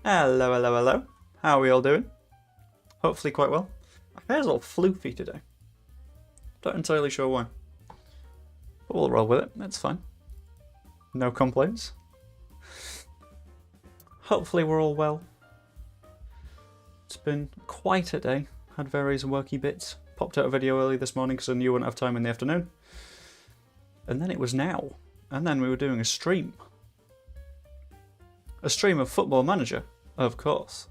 Hello, hello, hello. How are we all doing? Hopefully quite well. My hair's all floofy today. Not entirely sure why. But we'll roll with it, it's fine. No complaints. Hopefully we're all well. It's been quite a day. Had various worky bits. Popped out a video early this morning because I knew I wouldn't have time in the afternoon. And then it was now. And then we were doing a stream. A stream of Football Manager, of course.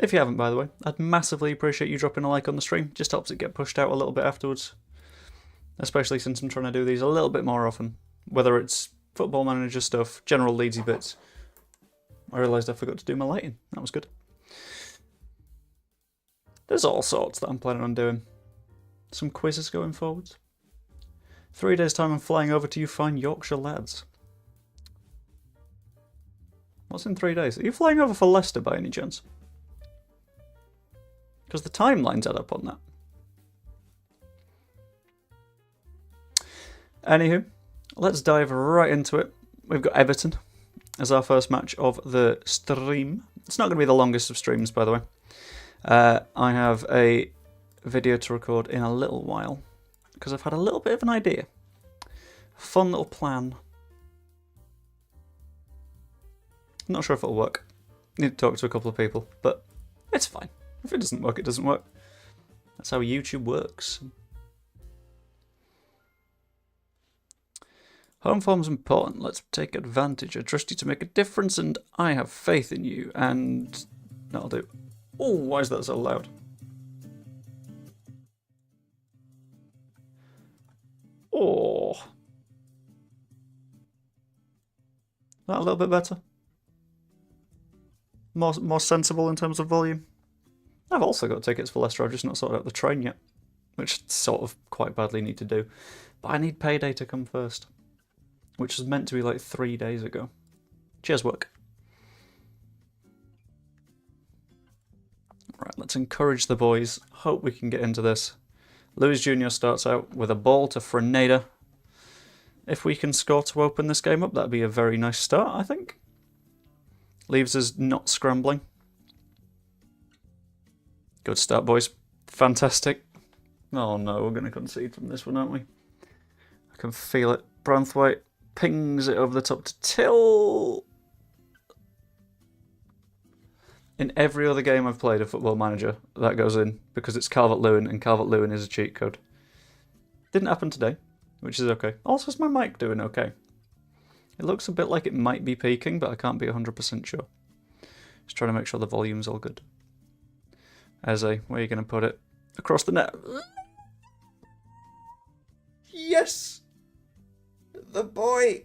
If you haven't, by the way, I'd massively appreciate you dropping a like on the stream. Just helps it get pushed out a little bit afterwards. Especially since I'm trying to do these a little bit more often. Whether it's Football Manager stuff, general Leedsy bits. I realised I forgot to do my lighting. That was good. There's all sorts that I'm planning on doing. Some quizzes going forwards. 3 days' time I'm flying over to you fine Yorkshire lads. What's in 3 days? Are you flying over for Leicester by any chance? Because the timelines add up on that. Anywho, let's dive right into it. We've got Everton as our first match of the stream. It's not going to be the longest of streams, by the way. I have a video to record in a little while because I've had a little bit of an idea. Fun little plan. Not sure if it'll work. Need to talk to a couple of people, but it's fine. If it doesn't work, it doesn't work. That's how YouTube works. Home form's important. Let's take advantage. I trust you to make a difference, and I have faith in you. And that'll do. Oh, why is that so loud? Oh. That a little bit better? More sensible in terms of volume? I've also got tickets for Leicester. I've just not sorted out the train yet, which sort of quite badly need to do. But I need payday to come first, which was meant to be like 3 days ago. Cheers, work. Right, let's encourage the boys. Hope we can get into this. Luis Jr. starts out with a ball to Frenada. If we can score to open this game up, that'd be a very nice start, I think. Leaves us not scrambling. Good start, boys. Fantastic. Oh no, we're going to concede from this one, aren't we? I can feel it. Branthwaite pings it over the top to Till. In every other game I've played of Football Manager, that goes in because it's Calvert-Lewin, and Calvert-Lewin is a cheat code. Didn't happen today, which is okay. Also, is my mic doing okay? It looks a bit like it might be peaking, but I can't be 100% sure. Just trying to make sure the volume's all good. Eze, where are you going to put it? Across the net. Yes! The boy!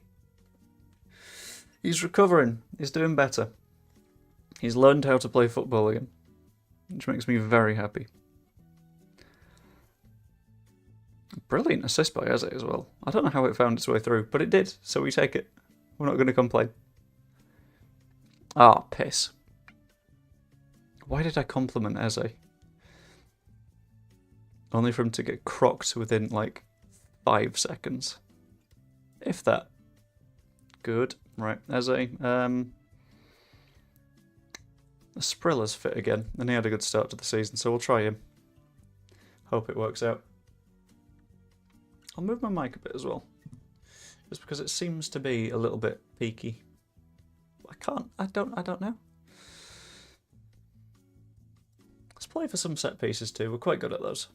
He's recovering. He's doing better. He's learned how to play football again, which makes me very happy. Brilliant assist by Eze as well. I don't know how it found its way through, but it did, so we take it. We're not going to complain. Ah, piss. Why did I compliment Eze? Only for him to get crocked within, like, 5 seconds. If that. Good. Right, Eze. Sprilla's fit again, and he had a good start to the season, so we'll try him. Hope it works out. I'll move my mic a bit as well, just because it seems to be a little bit peaky. I don't know. Let's play for some set pieces too. We're quite good at those.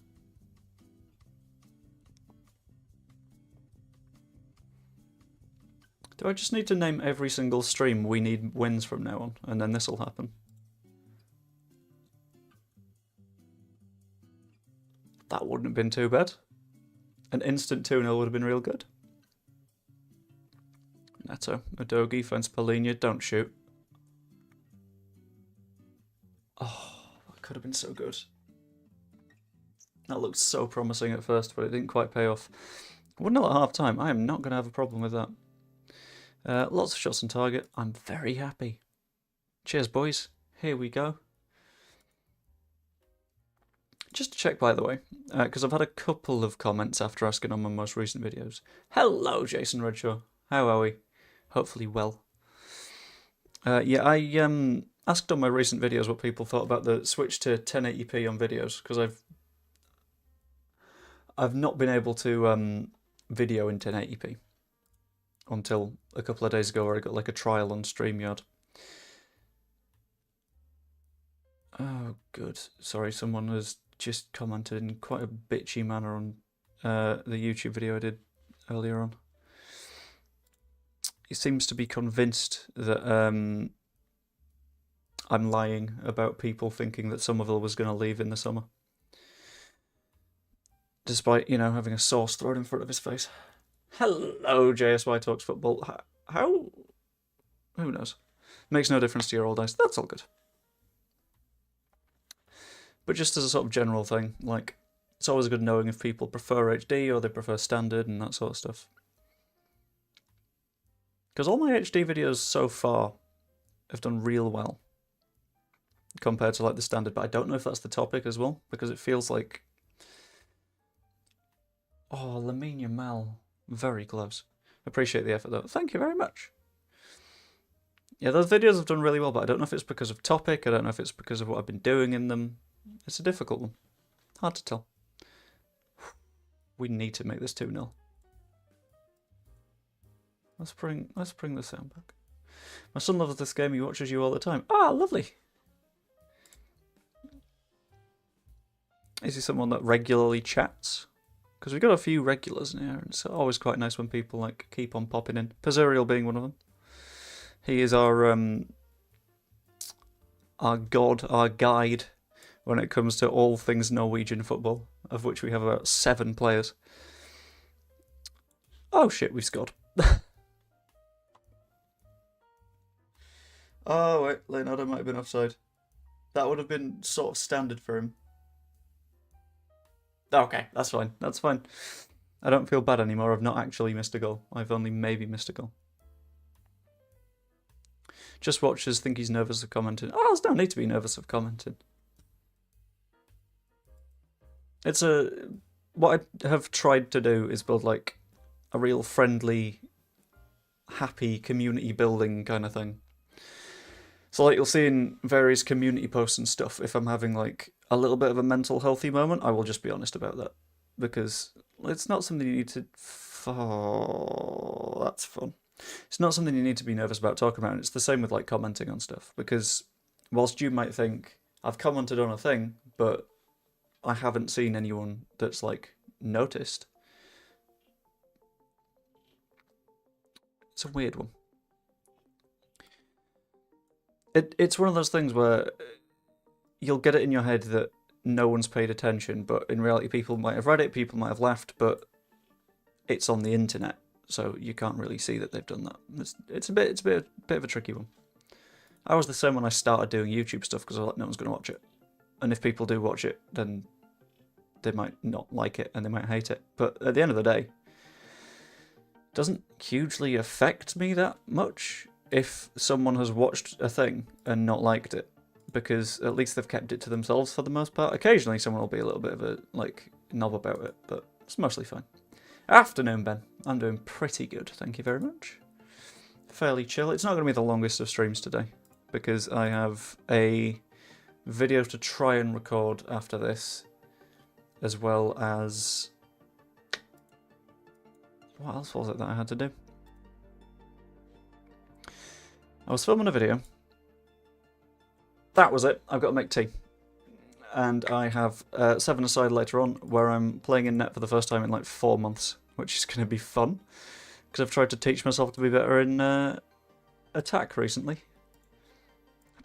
Do I just need to name every single stream we need wins from now on, and then this will happen? That wouldn't have been too bad. An instant 2-0 would have been real good. Neto, Udogie, fence Polinia, don't shoot. Oh, that could have been so good. That looked so promising at first, but it didn't quite pay off. 1-0 at half time. I am not going to have a problem with that. Lots of shots on target. I'm very happy. Cheers, boys. Here we go. Just to check, by the way, because I've had a couple of comments after asking on my most recent videos. Hello, Jason Redshaw. How are we? Hopefully well. Yeah, I asked on my recent videos what people thought about the switch to 1080p on videos, because I've not been able to video in 1080p until a couple of days ago, where I got like a trial on StreamYard. Oh, good. Sorry, someone has just commented in quite a bitchy manner on the YouTube video I did earlier on. He seems to be convinced that I'm lying about people thinking that Somerville was going to leave in the summer, despite, you know, having a sauce thrown in front of his face. Hello, JSY Talks Football. How? Who knows? Makes no difference to your old eyes. That's all good. But just as a sort of general thing, like, it's always good knowing if people prefer HD or they prefer standard and that sort of stuff. Because all my HD videos so far have done real well compared to like the standard, but I don't know if that's the topic as well, because it feels like... Oh, Lamine Yamal. Very close. Appreciate the effort though. Thank you very much. Yeah, those videos have done really well, but I don't know if it's because of topic, I don't know if it's because of what I've been doing in them. It's a difficult one. Hard to tell. We need to make this 2-0. Let's bring the sound back. My son loves this game, he watches you all the time. Ah, lovely! Is he someone that regularly chats? Because we've got a few regulars in here, and it's always quite nice when people like keep on popping in. Pazuriel being one of them. He is our god, our guide, when it comes to all things Norwegian football, of which we have about 7 players. Oh shit, we've scored. Oh wait, Leonardo might have been offside. That would have been sort of standard for him. Okay, that's fine, that's fine. I don't feel bad anymore, I've not actually missed a goal. I've only maybe missed a goal. Just watchers think he's nervous of commenting. Oh, there's no need to be nervous of commenting. It's what I have tried to do is build like a real friendly, happy community building kind of thing. So like you'll see in various community posts and stuff, if I'm having like a little bit of a mental healthy moment, I will just be honest about that. Because it's not something you need to... Oh, that's fun. It's not something you need to be nervous about talking about. And it's the same with like commenting on stuff. Because whilst you might think, I've commented on a thing, but I haven't seen anyone that's like noticed. It's a weird one. It's one of those things where you'll get it in your head that no one's paid attention, but in reality people might have read it, people might have laughed, but it's on the internet, so you can't really see that they've done that. It's a bit of a tricky one. I was the same when I started doing YouTube stuff, because I was like, no one's going to watch it. And if people do watch it, then they might not like it and they might hate it. But at the end of the day, it doesn't hugely affect me that much if someone has watched a thing and not liked it, because at least they've kept it to themselves for the most part. Occasionally someone will be a little bit of a like knob about it, but it's mostly fine. Afternoon, Ben. I'm doing pretty good, thank you very much. Fairly chill. It's not going to be the longest of streams today, because I have a video to try and record after this, as well as... What else was it that I had to do? I was filming a video. That was it. I've got to make tea. And I have 7 aside later on, where I'm playing in net for the first time in like 4 months, which is going to be fun, because I've tried to teach myself to be better in attack recently.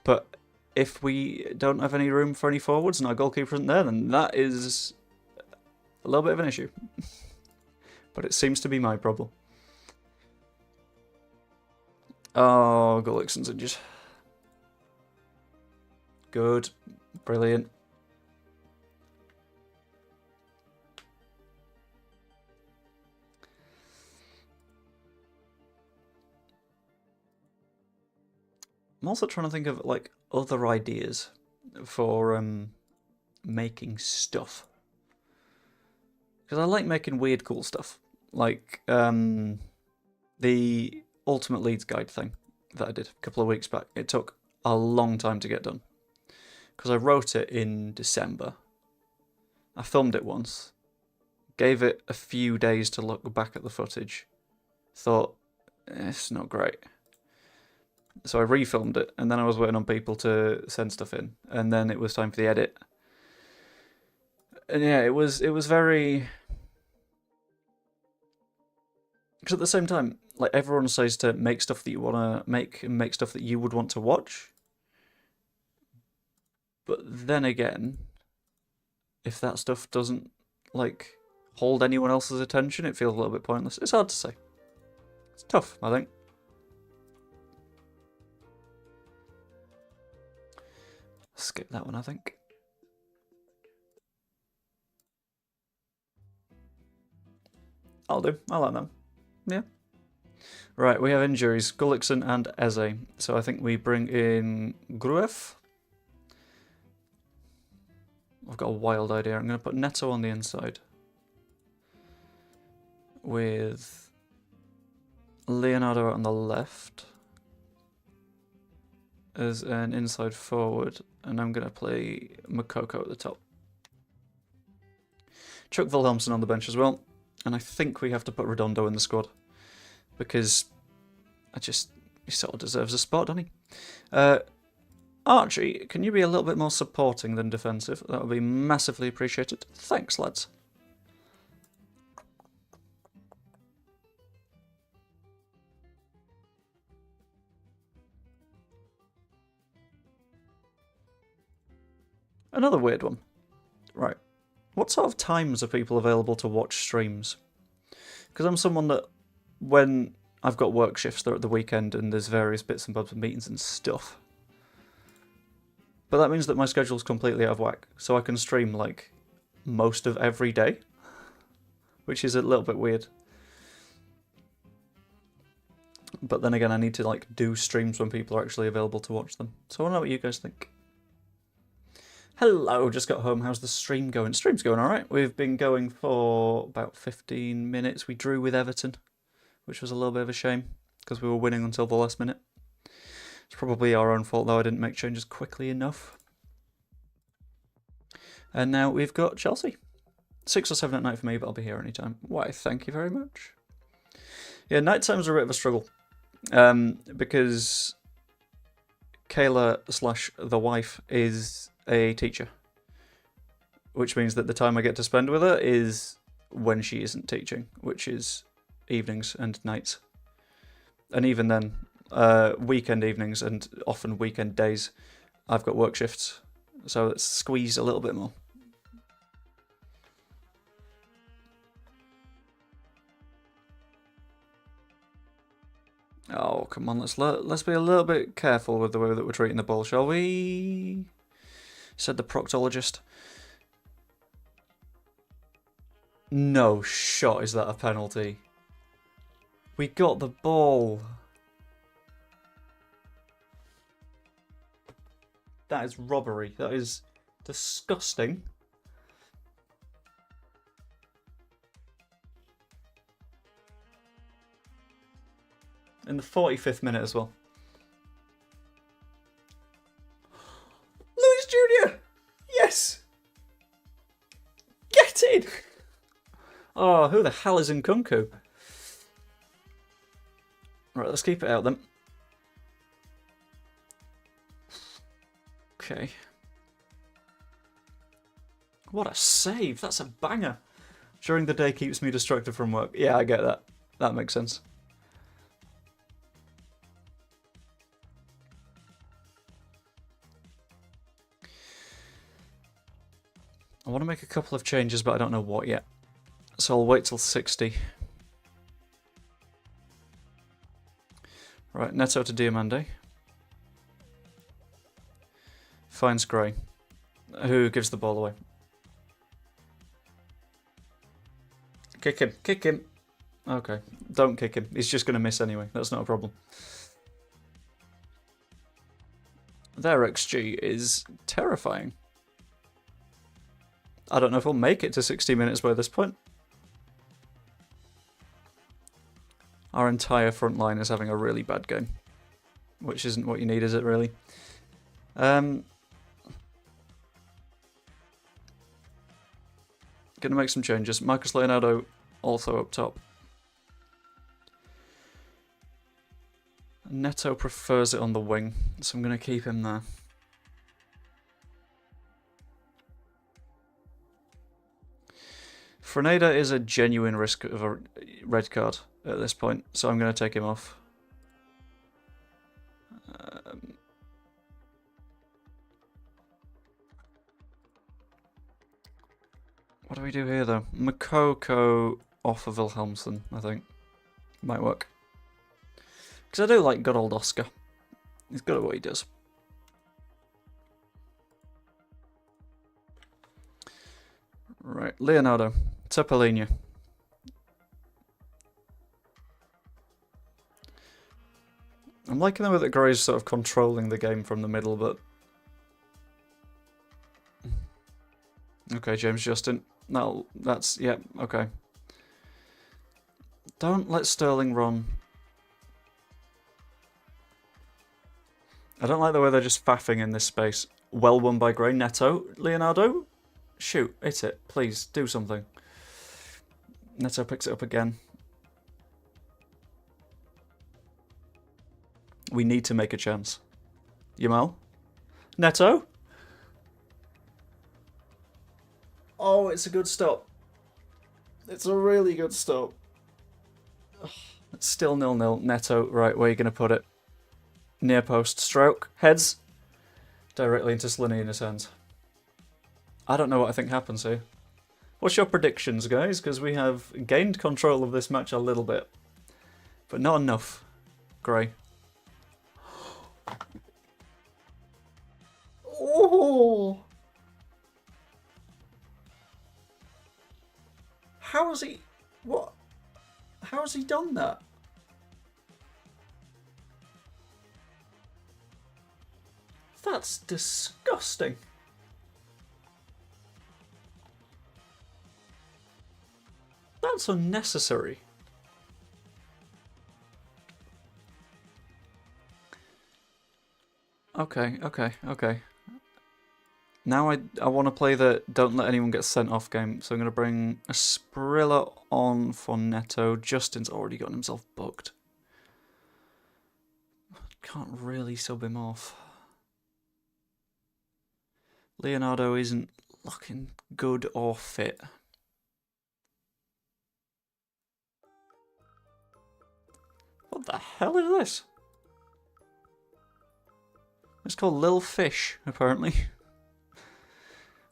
But if we don't have any room for any forwards and our goalkeeper isn't there, then that is a little bit of an issue. But it seems to be my problem. Oh, Gullickson's injured. Good. Brilliant. I'm also trying to think of like other ideas for making stuff. Because I like making weird, cool stuff. Like the Ultimate Leeds Guide thing that I did a couple of weeks back. It took a long time to get done. Because I wrote it in December. I filmed it once. Gave it a few days to look back at the footage. Thought, it's not great. So I refilmed it, and then I was waiting on people to send stuff in. And then it was time for the edit. And yeah, it was very... Because at the same time, like, everyone says to make stuff that you want to make and make stuff that you would want to watch. But then again, if that stuff doesn't, like, hold anyone else's attention, it feels a little bit pointless. It's hard to say. It's tough, I think. Skip that one, I think. I'll do. I like them. Yeah. Right, we have injuries. Gullikson and Eze. So I think we bring in Gruev. I've got a wild idea. I'm going to put Neto on the inside. With Leonardo on the left. As an inside forward. And I'm going to play Makoko at the top. Chuck Wilhelmsen on the bench as well. And I think we have to put Redondo in the squad. Because he sort of deserves a spot, doesn't he? Archie, can you be a little bit more supporting than defensive? That would be massively appreciated. Thanks, lads. Another weird one. Right. What sort of times are people available to watch streams? Because I'm someone that, when I've got work shifts, they're at the weekend and there's various bits and bobs and meetings and stuff. But that means that my schedule's completely out of whack. So I can stream, like, most of every day. Which is a little bit weird. But then again, I need to, like, do streams when people are actually available to watch them. So I want to know what you guys think. Hello, just got home. How's the stream going? Stream's going alright. We've been going for about 15 minutes. We drew with Everton, which was a little bit of a shame, because we were winning until the last minute. It's probably our own fault, though. I didn't make changes quickly enough. And now we've got Chelsea. 6 or 7 at night for me, but I'll be here anytime. Why, thank you very much. Yeah, night times are a bit of a struggle. Because Kayla / the wife is a teacher. Which means that the time I get to spend with her is when she isn't teaching, which is evenings and nights. And even then, weekend evenings and often weekend days, I've got work shifts. So it's squeezed a little bit more. Oh, come on, let's be a little bit careful with the way that we're treating the ball, shall we? Said the proctologist. No shot is that a penalty. We got the ball. That is robbery. That is disgusting. In the 45th minute as well. Luis Jr. Yes. Get in. Oh, who the hell is Nkunku? Right, let's keep it out then. Okay. What a save. That's a banger. During the day keeps me distracted from work. Yeah, I get that. That makes sense. I want to make a couple of changes, but I don't know what yet. So I'll wait till 60. Right, Neto to Diamande. Finds Gray, who gives the ball away. Kick him, kick him. Okay, don't kick him. He's just going to miss anyway. That's not a problem. Their XG is terrifying. I don't know if we'll make it to 60 minutes by this point. Our entire front line is having a really bad game. Which isn't what you need, is it, really? Gonna make some changes. Marcus Leonardo also up top. Neto prefers it on the wing, so I'm going to keep him there. Frenada is a genuine risk of a red card at this point, so I'm going to take him off. What do we do here, though? Makoko off of Wilhelmsen, I think. Might work. Because I do like good old Oscar. He's good at what he does. Right, Leonardo. Tepalinia. I'm liking the way that Gray's sort of controlling the game from the middle, but... Okay, James Justin. No, that's... Yeah, okay. Don't let Sterling run. I don't like the way they're just faffing in this space. Well won by Gray. Neto. Leonardo. Shoot. Hit it. Please. Do something. Neto picks it up again. We need to make a chance. Yamal. Neto. Oh, it's a good stop. It's a really good stop. It's still 0-0. Neto. Right, where are you going to put it? Near post. Stroke. Heads. Directly into Slanina's hands. I don't know what I think happens here. What's your predictions, guys? Because we have gained control of this match a little bit. But not enough. Gray. Oh! How has he... What? How has he done that? That's disgusting. That's unnecessary. Okay. Now I want to play the don't let anyone get sent off game, so I'm going to bring a Sprilla on for Neto. Justin's already gotten himself booked. Can't really sub him off. Leonardo isn't looking good or fit. What the hell is this? It's called Lil Fish, apparently.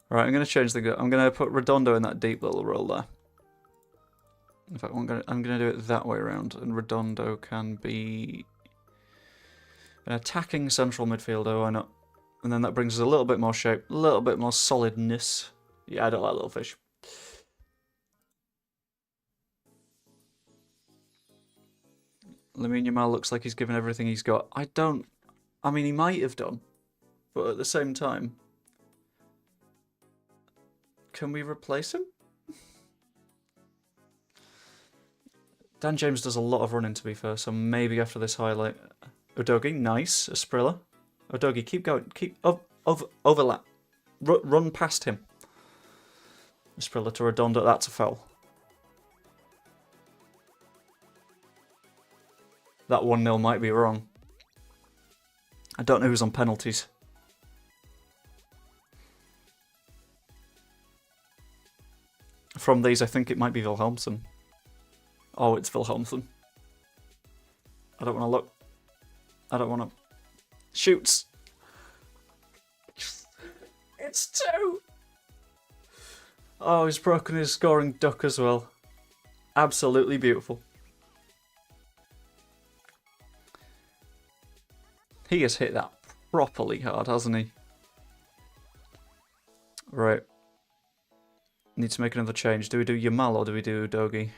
Right, I'm going to change the... I'm going to put Redondo in that deep little role there. In fact, I'm going to do it that way around, and Redondo can be an attacking central midfielder, why not? And then that brings us a little bit more shape, a little bit more solidness. Yeah, I don't like Little Fish. Lamine Yamal looks like he's given everything he's got. I mean, he might have done, but at the same time, can we replace him? Dan James does a lot of running, to be fair, so maybe after this highlight... Udogi, nice. Asprilla. Udogi, keep going. Keep... overlap. Run past him. Asprilla to Redondo. That's a foul. That 1-0 might be wrong. I don't know who's on penalties. From these, I think it might be Wilhelmsen. Oh, it's Wilhelmsen. I don't want to look. I don't want to... Shoots! It's 2! Oh, he's broken his scoring duck as well. Absolutely beautiful. He has hit that properly hard, hasn't he? Right. Need to make another change. Do we do Yamal or do we do Udogi?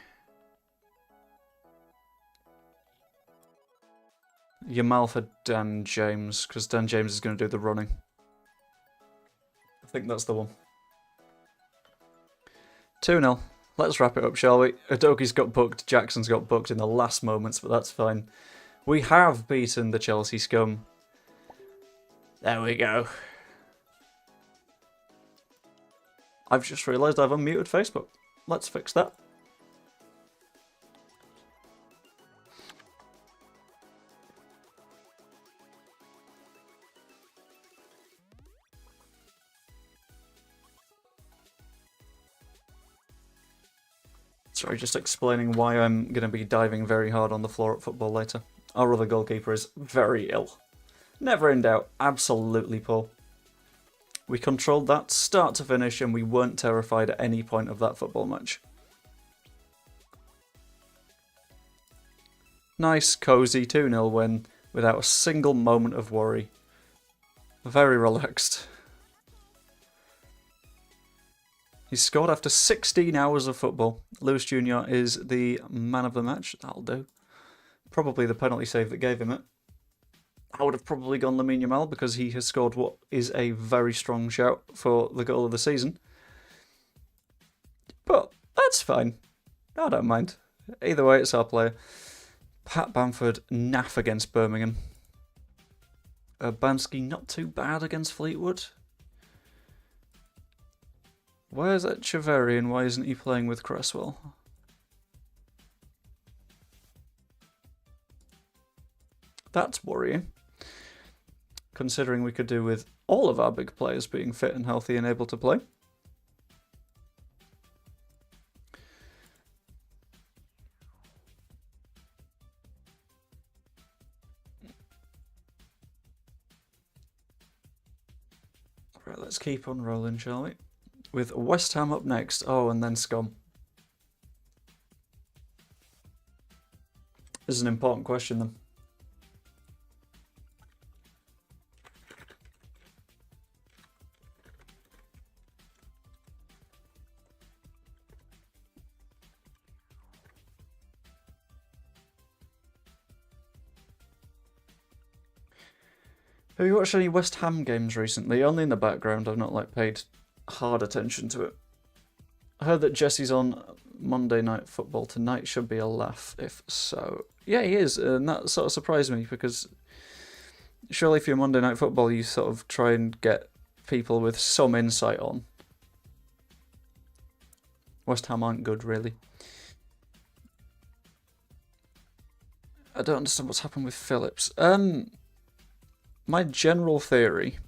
Yamal for Dan James, because Dan James is going to do the running. I think that's the one. 2-0. Let's wrap it up, shall we? Udogi's got booked, Jackson's got booked in the last moments, but that's fine. We have beaten the Chelsea scum. There we go. I've just realised I've unmuted Facebook. Let's fix that. Sorry, just explaining why I'm going to be diving very hard on the floor at football later. Our other goalkeeper is very ill. Never in doubt, absolutely poor. We controlled that start to finish and we weren't terrified at any point of that football match. Nice, cosy 2-0 win without a single moment of worry. Very relaxed. He scored after 16 hours of football. Lewis Jr. is the man of the match. That'll do. Probably the penalty save that gave him it. I would have probably gone Lamine Yamal because he has scored what is a very strong shout for the goal of the season. But that's fine. I don't mind. Either way, it's our player. Pat Bamford, naff against Birmingham. Urbanski, not too bad against Fleetwood. Where's Echeverry and why isn't he playing with Cresswell? That's worrying. Considering we could do with all of our big players being fit and healthy and able to play. Right, let's keep on rolling, shall we? With West Ham up next. Oh, and then Scum. This is an important question, then. Have you watched any West Ham games recently? Only in the background. I've not paid hard attention to it. I heard that Jesse's on Monday Night Football tonight. Should be a laugh if so. Yeah, he is, and that sort of surprised me because surely if you're Monday Night Football, you sort of try and get people with some insight on. West Ham aren't good, really. I don't understand what's happened with Phillips. My general theory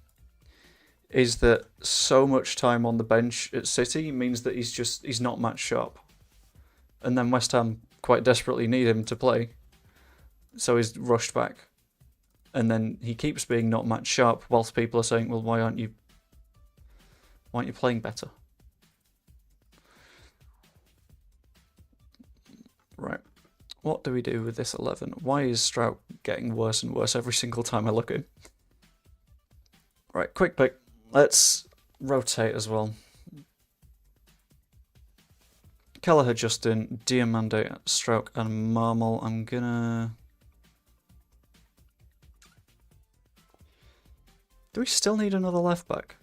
is that so much time on the bench at City means that he's not match sharp. And then West Ham quite desperately need him to play. So he's rushed back. And then he keeps being not match sharp whilst people are saying, well, why aren't you playing better? Right. What do we do with this 11? Why is Strout getting worse and worse every single time I look at him? Right, quick pick. Let's rotate as well. Kelleher, Justin, Diamande, Stroke, and Marmol. I'm gonna... Do we still need another left back?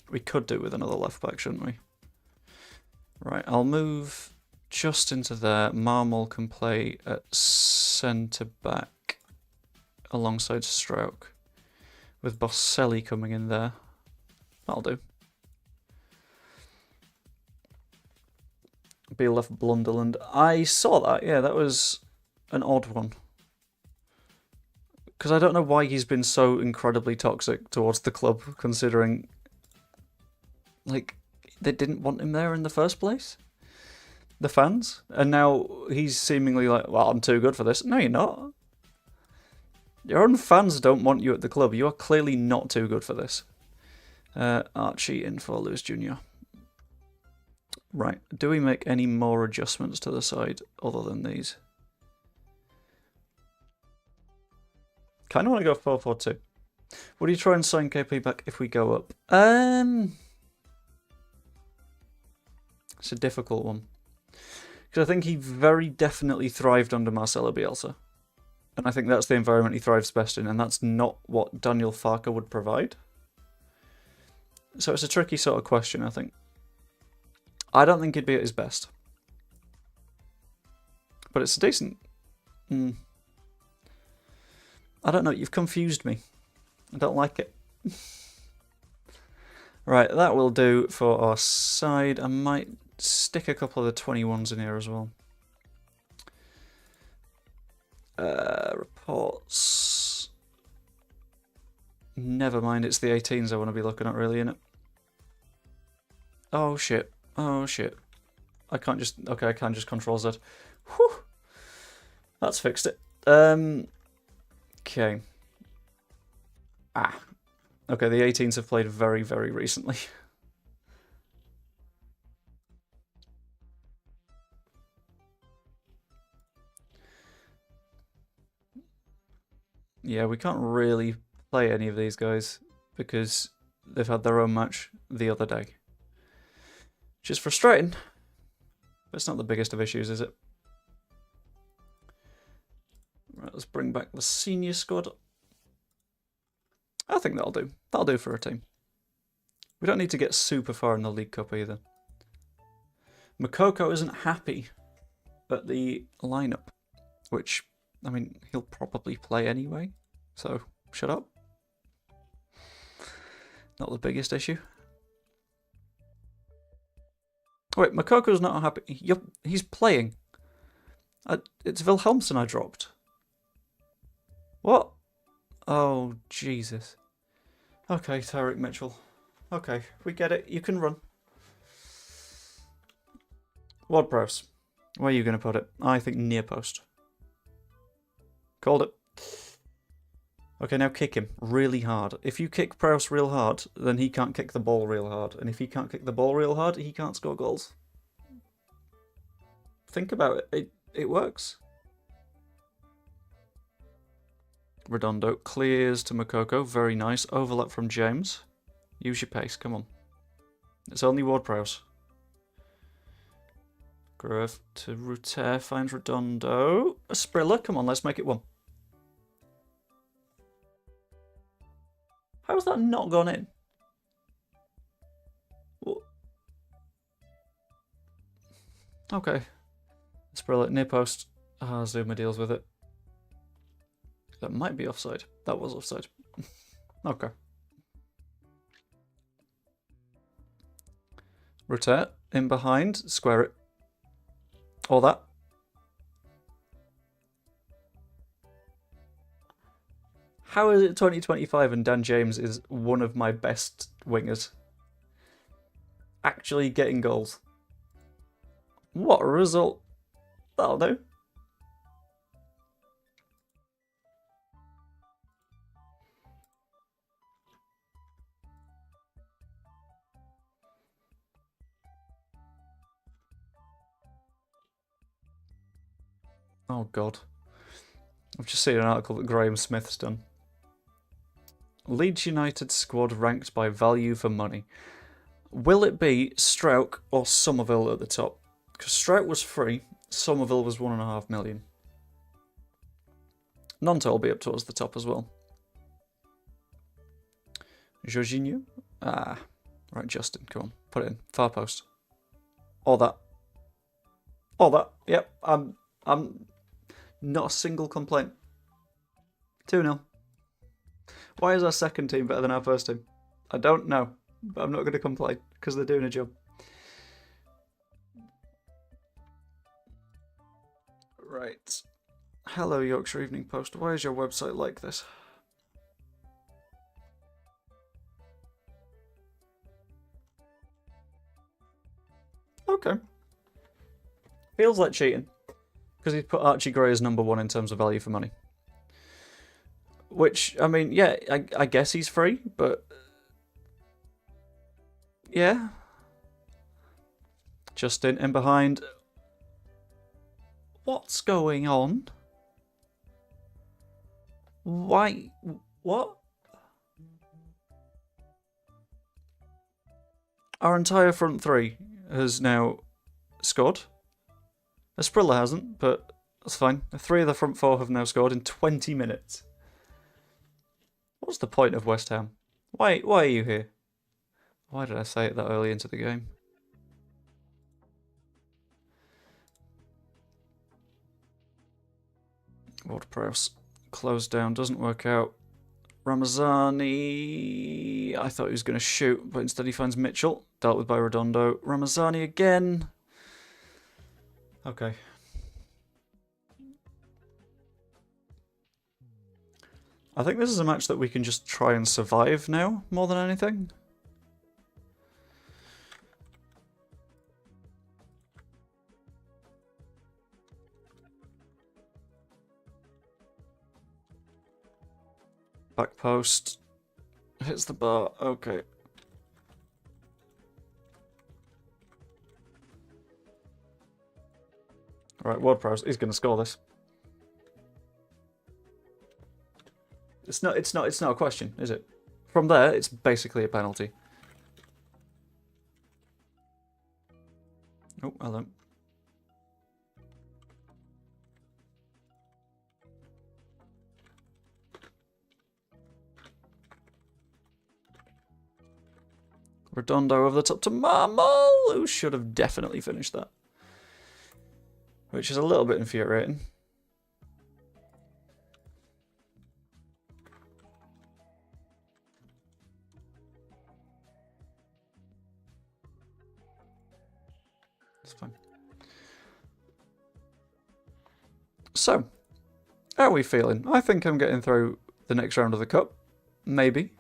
We could do with another left back, shouldn't we? Right, I'll move just into there. Marmol can play at centre back alongside Stroke, with Bosselli coming in there. That'll do. Be left Blunderland. I saw that, yeah, that was an odd one. Because I don't know why he's been so incredibly toxic towards the club, considering, they didn't want him there in the first place. The fans. And now he's seemingly like, well, I'm too good for this. No, you're not. Your own fans don't want you at the club. You are clearly not too good for this. Archie in for Lewis Jr. Right. Do we make any more adjustments to the side other than these? Kind of want to go 4-4-2. Would you try and sign KP back if we go up? It's a difficult one. Because I think he very definitely thrived under Marcelo Bielsa. And I think that's the environment he thrives best in, and that's not what Daniel Farke would provide. So it's a tricky sort of question, I think. I don't think he'd be at his best. But it's a decent... I don't know, you've confused me. I don't like it. Right, that will do for our side. I might stick a couple of the 21s in here as well. Reports. Never mind, it's the 18s I want to be looking at, really, innit? Oh shit. Oh shit. I can't just... Okay, I can just Control Z. Whew. That's fixed it. Okay. Okay, the 18s have played very, very recently. Yeah, we can't really play any of these guys because they've had their own match the other day. Which is frustrating, but it's not the biggest of issues, is it? Right, let's bring back the senior squad. I think that'll do. That'll do for a team. We don't need to get super far in the League Cup either. Makoko isn't happy at the lineup, which, I mean, he'll probably play anyway, so shut up. Not the biggest issue. Wait, Makoko's not happy. Yup, he's playing. It's Wilhelmsen I dropped. What? Oh, Jesus. Okay, Tyreek Mitchell. Okay, we get it. You can run. Ward-Prowse. Where are you going to put it? I think near post. Called it. Okay, now kick him really hard. If you kick Prowse real hard, then he can't kick the ball real hard. And if he can't kick the ball real hard, he can't score goals. Think about it. It works. Redondo clears to Makoko. Very nice. Overlap from James. Use your pace. Come on. It's only Ward-Prowse. Grove to Ruter. Finds Redondo. A Sprilla. Come on, let's make it one. How has that not gone in? What? Okay. Sprilla near post. Zuma deals with it. That might be offside. That was offside. Okay. Rotate in behind. Square it. All that. How is it 2025 and Dan James is one of my best wingers? Actually getting goals. What a result. That'll do. Oh god. I've just seen an article that Graham Smith's done. Leeds United squad ranked by value for money. Will it be Strauch or Somerville at the top? Because Strauch was free, Somerville was 1.5 million. Nonto will be up towards the top as well. Jorginho? Right, Justin, come on, put it in. Far post. All that. All that. Yep, I'm not a single complaint. 2-0. Why is our second team better than our first team? I don't know, but I'm not going to complain because they're doing a job. Right. Hello, Yorkshire Evening Post. Why is your website like this? Okay. Feels like cheating. Because he's put Archie Gray as #1 in terms of value for money. Which, I mean, yeah, I guess he's free, but... yeah. Justin in behind. What's going on? Why? What? Our entire front three has now scored. Esprilla hasn't, but that's fine. 3 of the front 4 have now scored in 20 minutes. What's the point of West Ham? Why are you here? Why did I say it that early into the game? Ward-Prowse closed down, doesn't work out. Ramazani, I thought he was going to shoot, but instead he finds Mitchell, dealt with by Redondo. Ramazani again. Okay. I think this is a match that we can just try and survive now, more than anything. Back post. Hits the bar. Okay. Alright, Ward-Prowse. He's going to score this. It's not a question, is it? From there, it's basically a penalty. Oh, hello. Redondo over the top to Marmol, who should have definitely finished that. Which is a little bit infuriating. It's fine. So, how are we feeling? I think I'm getting through the next round of the cup. Maybe.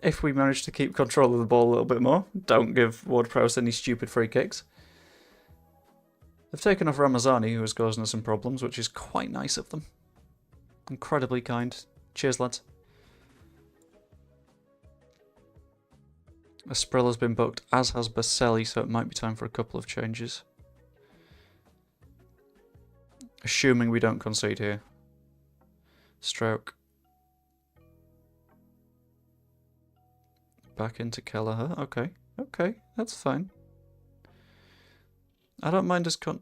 If we manage to keep control of the ball a little bit more. Don't give Ward-Prowse any stupid free kicks. They've taken off Ramazani, who was causing us some problems, which is quite nice of them. Incredibly kind. Cheers, lads. Asprilla's been booked, as has Baselli, so it might be time for a couple of changes. Assuming we don't concede here. Stroke. Back into Kelleher. Okay. Okay, that's fine. I don't mind us Don't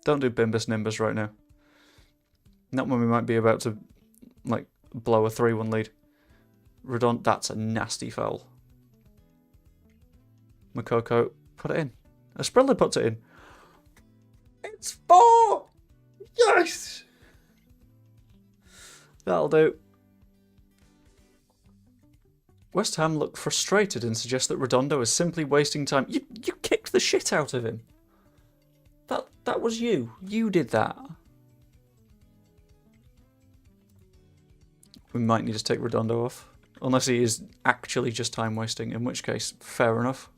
do Bimbus Nimbus right now. Not when we might be about to, like, blow a 3-1 lead. Redondo, that's a nasty foul. Makoko, put it in. Asprilla puts it in. It's 4! Yes! That'll do. West Ham look frustrated and suggest that Redondo is simply wasting time. You kicked the shit out of him. That was you. You did that. We might need to take Redondo off. Unless he is actually just time wasting, in which case, fair enough.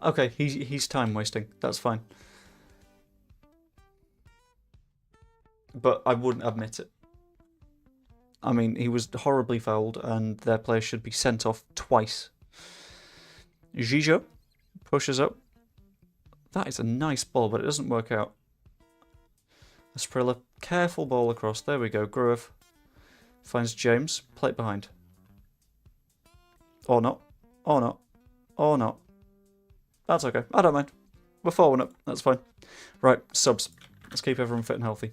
Okay, he's time wasting. That's fine. But I wouldn't admit it. I mean, he was horribly fouled, and their player should be sent off twice. Gijo pushes up. That is a nice ball, but it doesn't work out. Asprilla, careful ball across. There we go. Gruev finds James. Plate behind. Or not. Or not. Or not. That's okay. I don't mind. We're 4-1 up. That's fine. Right, subs. Let's keep everyone fit and healthy.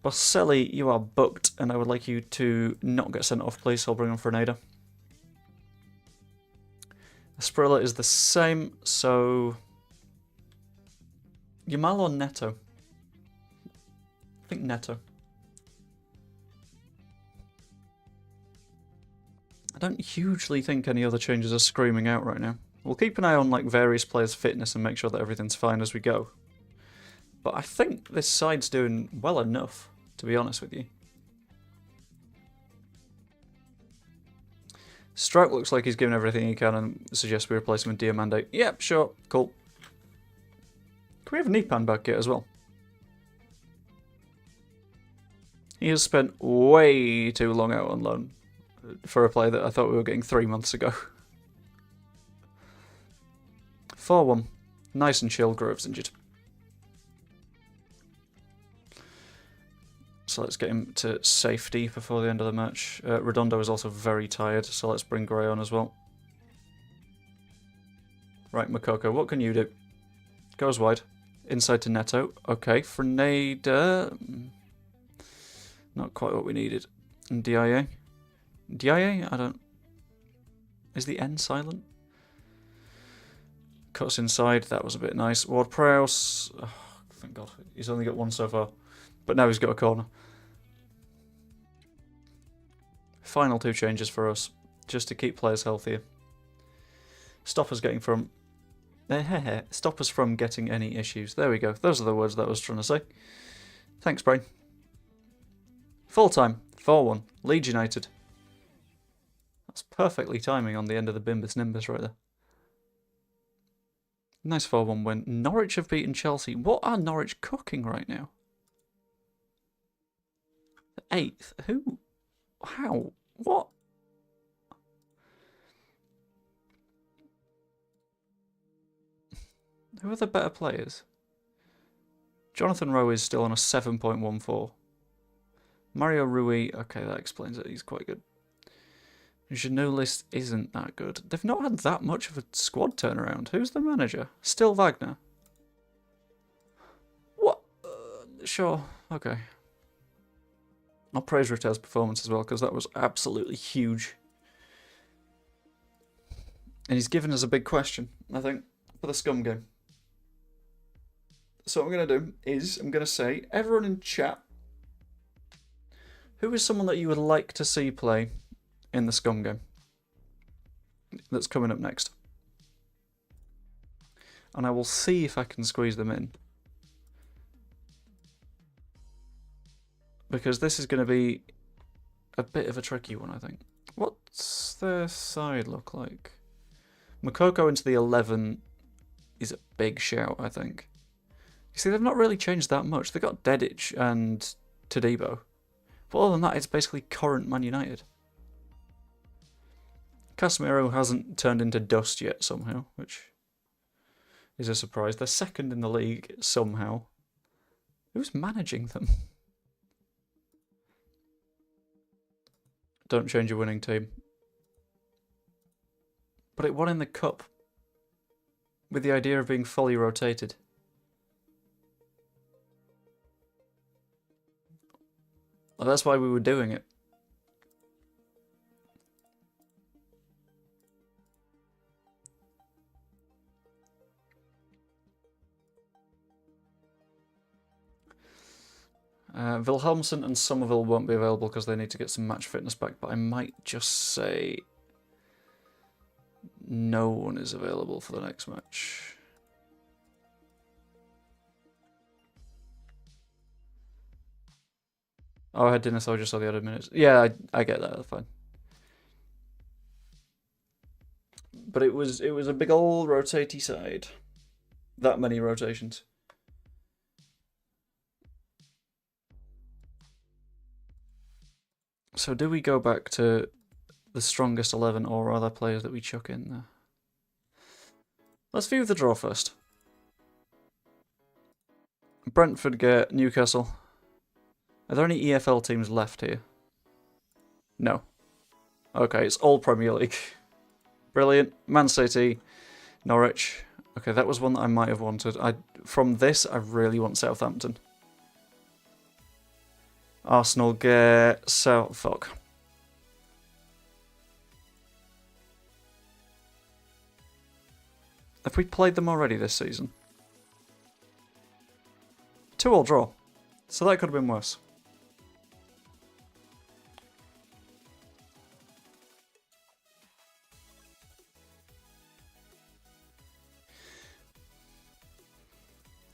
Baselli, you are booked, and I would like you to not get sent off, please. I'll bring on Frenada. Asprilla is the same, so... Yamal or Neto? I think Neto. I don't hugely think any other changes are screaming out right now. We'll keep an eye on like various players' fitness and make sure that everything's fine as we go. But I think this side's doing well enough, to be honest with you. Stroke looks like he's given everything he can and suggests we replace him with Diamande. Yep, sure, cool. Can we have Nipan back here as well? He has spent way too long out on loan for a player that I thought we were getting 3 months ago. 4-1. Nice and chill, Grove's injured. So let's get him to safety before the end of the match. Redondo is also very tired, so let's bring Gray on as well. Right, Makoko, what can you do? Goes wide. Inside to Neto. Okay, Frenada. Not quite what we needed. And DIA. Diaye? I don't... Is the N silent? Cuts inside. That was a bit nice. Ward-Prowse. Oh, thank God. He's only got one so far. But now he's got a corner. Final 2 changes for us. Just to keep players healthier. Stop us getting from... Stop us from getting any issues. There we go. Those are the words that I was trying to say. Thanks, Brain. Full time. 4-1. Leeds United. That's perfectly timing on the end of the Bimbus Nimbus right there. Nice 4-1 win. Norwich have beaten Chelsea. What are Norwich cooking right now? 8th? Who? How? What? Who are the better players? Jonathan Rowe is still on a 7.14. Mario Rui, okay, that explains it. He's quite good. Janot list isn't that good. They've not had that much of a squad turnaround. Who's the manager? Still Wagner. What? Sure, okay. I'll praise Ritter's performance as well, because that was absolutely huge. And he's given us a big question, I think, for the Scum game. So what I'm going to do is, I'm going to say, everyone in chat, who is someone that you would like to see play in the Scum game that's coming up next? And I will see if I can squeeze them in. Because this is going to be a bit of a tricky one, I think. What's their side look like? Makoko into the 11 is a big shout, I think. You see, they've not really changed that much. They've got Dedic and Todibo. But other than that, it's basically current Man United. Casemiro hasn't turned into dust yet somehow, which is a surprise. They're second in the league somehow. Who's managing them? Don't change your winning team. But it won in the cup with the idea of being fully rotated. Well, that's why we were doing it. Wilhelmsen and Somerville won't be available because they need to get some match fitness back, but I might just say no one is available for the next match. Oh, I had dinner, so I just saw the added minutes. Yeah, I get that, that's fine. But it was a big old rotatey side. That many rotations. So do we go back to the strongest 11 or other players that we chuck in there? Let's view the draw first. Brentford get Newcastle. Are there any EFL teams left here? No. Okay, it's all Premier League. Brilliant. Man City, Norwich. Okay, that was one that I might have wanted. From this, I really want Southampton. Arsenal get Fuck. Have we played them already this season? 2-2 draw. So that could have been worse.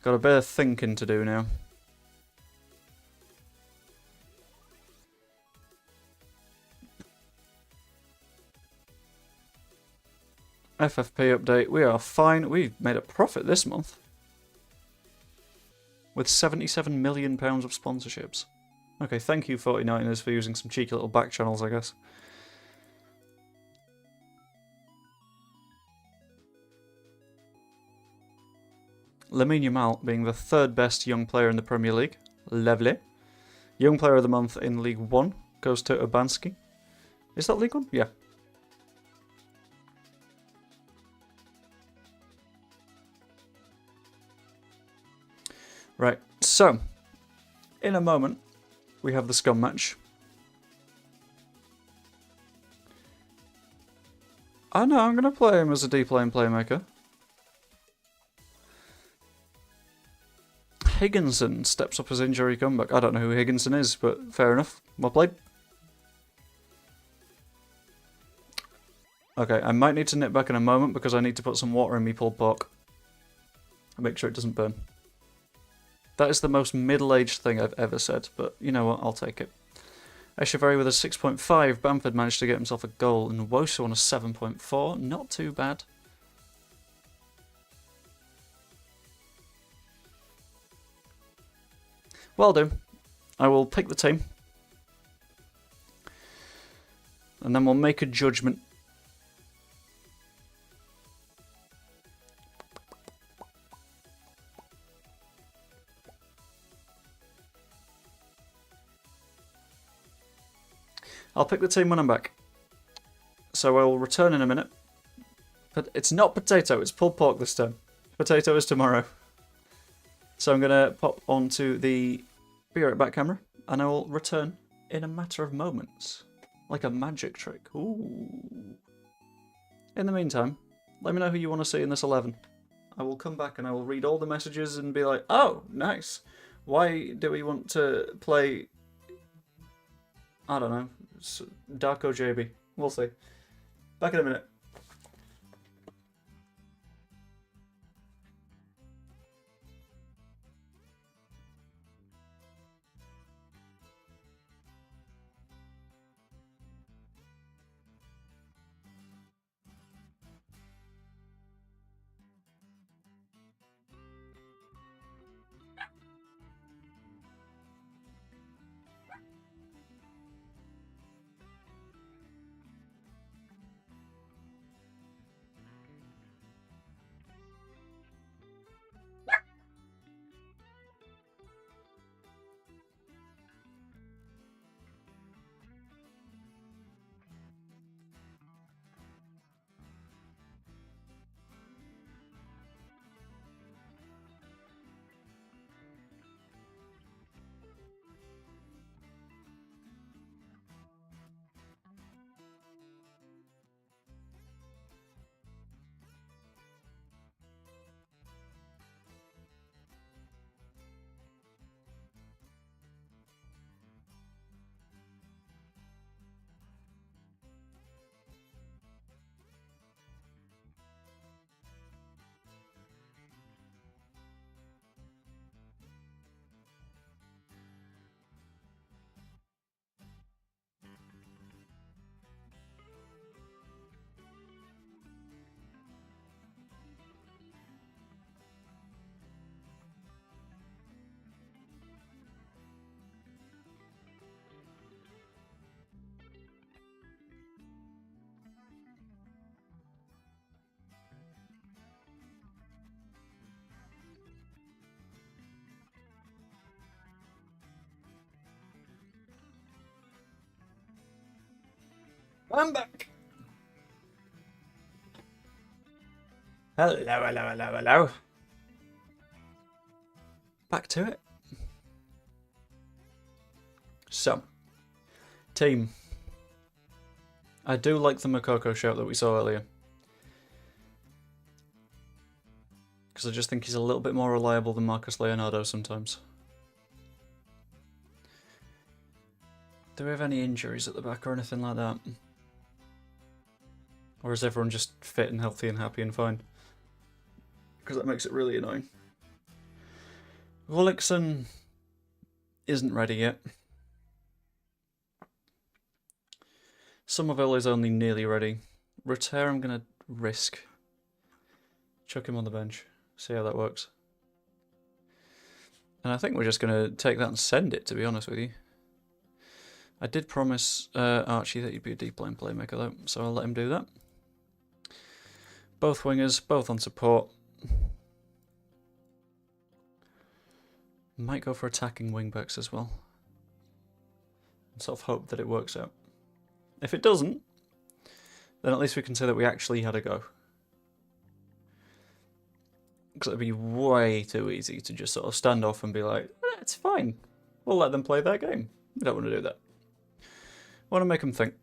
Got a bit of thinking to do now. FFP update. We are fine. We've made a profit this month. With £77 million of sponsorships. Okay, thank you 49ers for using some cheeky little back channels, I guess. Lamine Yamal being the 3rd best young player in the Premier League. Lovely. Young Player of the Month in League 1 goes to Urbanski. Is that League 1? Yeah. Right, so, in a moment, we have the Scum match. I know, I'm going to play him as a deep lane playmaker. Higginson steps up his injury comeback. I don't know who Higginson is, but fair enough. Well played. Okay, I might need to nip back in a moment because I need to put some water in me pulled pork. Make sure it doesn't burn. That is the most middle-aged thing I've ever said, but you know what, I'll take it. Echeverry with a 6.5. Bamford managed to get himself a goal, and Woso on a 7.4. Not too bad. Well done. I will pick the team. And then we'll make a judgment. I'll pick the team when I'm back. So I will return in a minute. But it's not potato, it's pulled pork this time. Potato is tomorrow. So I'm going to pop onto the Be Right Back camera, and I will return in a matter of moments. Like a magic trick. Ooh. In the meantime, let me know who you want to see in this 11. I will come back and I will read all the messages and be like, oh, nice. Why do we want to play... I don't know. Darko JB. We'll see. Back in a minute. I'm back. Hello, hello, hello, hello. Back to it. So, team. I do like the Makoko shout that we saw earlier. Because I just think he's a little bit more reliable than Marcus Leonardo sometimes. Do we have any injuries at the back or anything like that? Or is everyone just fit and healthy and happy and fine? Because that makes it really annoying. Gullikson isn't ready yet. Somerville is only nearly ready. Repair I'm going to risk. Chuck him on the bench. See how that works. And I think we're just going to take that and send it, to be honest with you. I did promise Archie that he'd be a deep lane playmaker though, so I'll let him do that. Both wingers, both on support. Might go for attacking wingbacks as well. And sort of hope that it works out. If it doesn't, then at least we can say that we actually had a go. Because it'd be way too easy to just sort of stand off and be like, it's fine. We'll let them play their game. We don't want to do that. I want to make them think.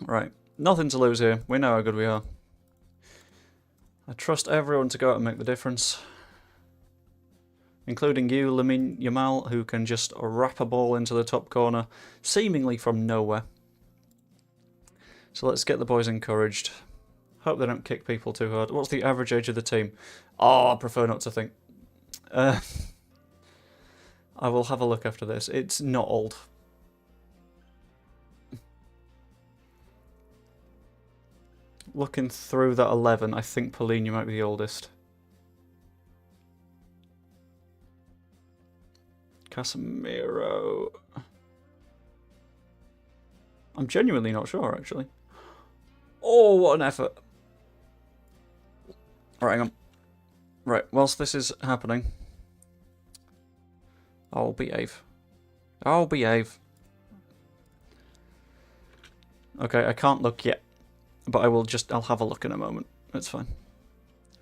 Right. Nothing to lose here. We know how good we are. I trust everyone to go out and make the difference. Including you, Lamine Yamal, who can just wrap a ball into the top corner, seemingly from nowhere. So let's get the boys encouraged. Hope they don't kick people too hard. What's the average age of the team? Oh, I prefer not to think. I will have a look after this. It's not old. Looking through that 11, I think Paulinho might be the oldest. Casemiro. I'm genuinely not sure, actually. Oh, what an effort. Right, hang on. Right, whilst this is happening, I'll behave. I'll behave. Okay, I can't look yet, but I'll have a look in a moment. It's fine.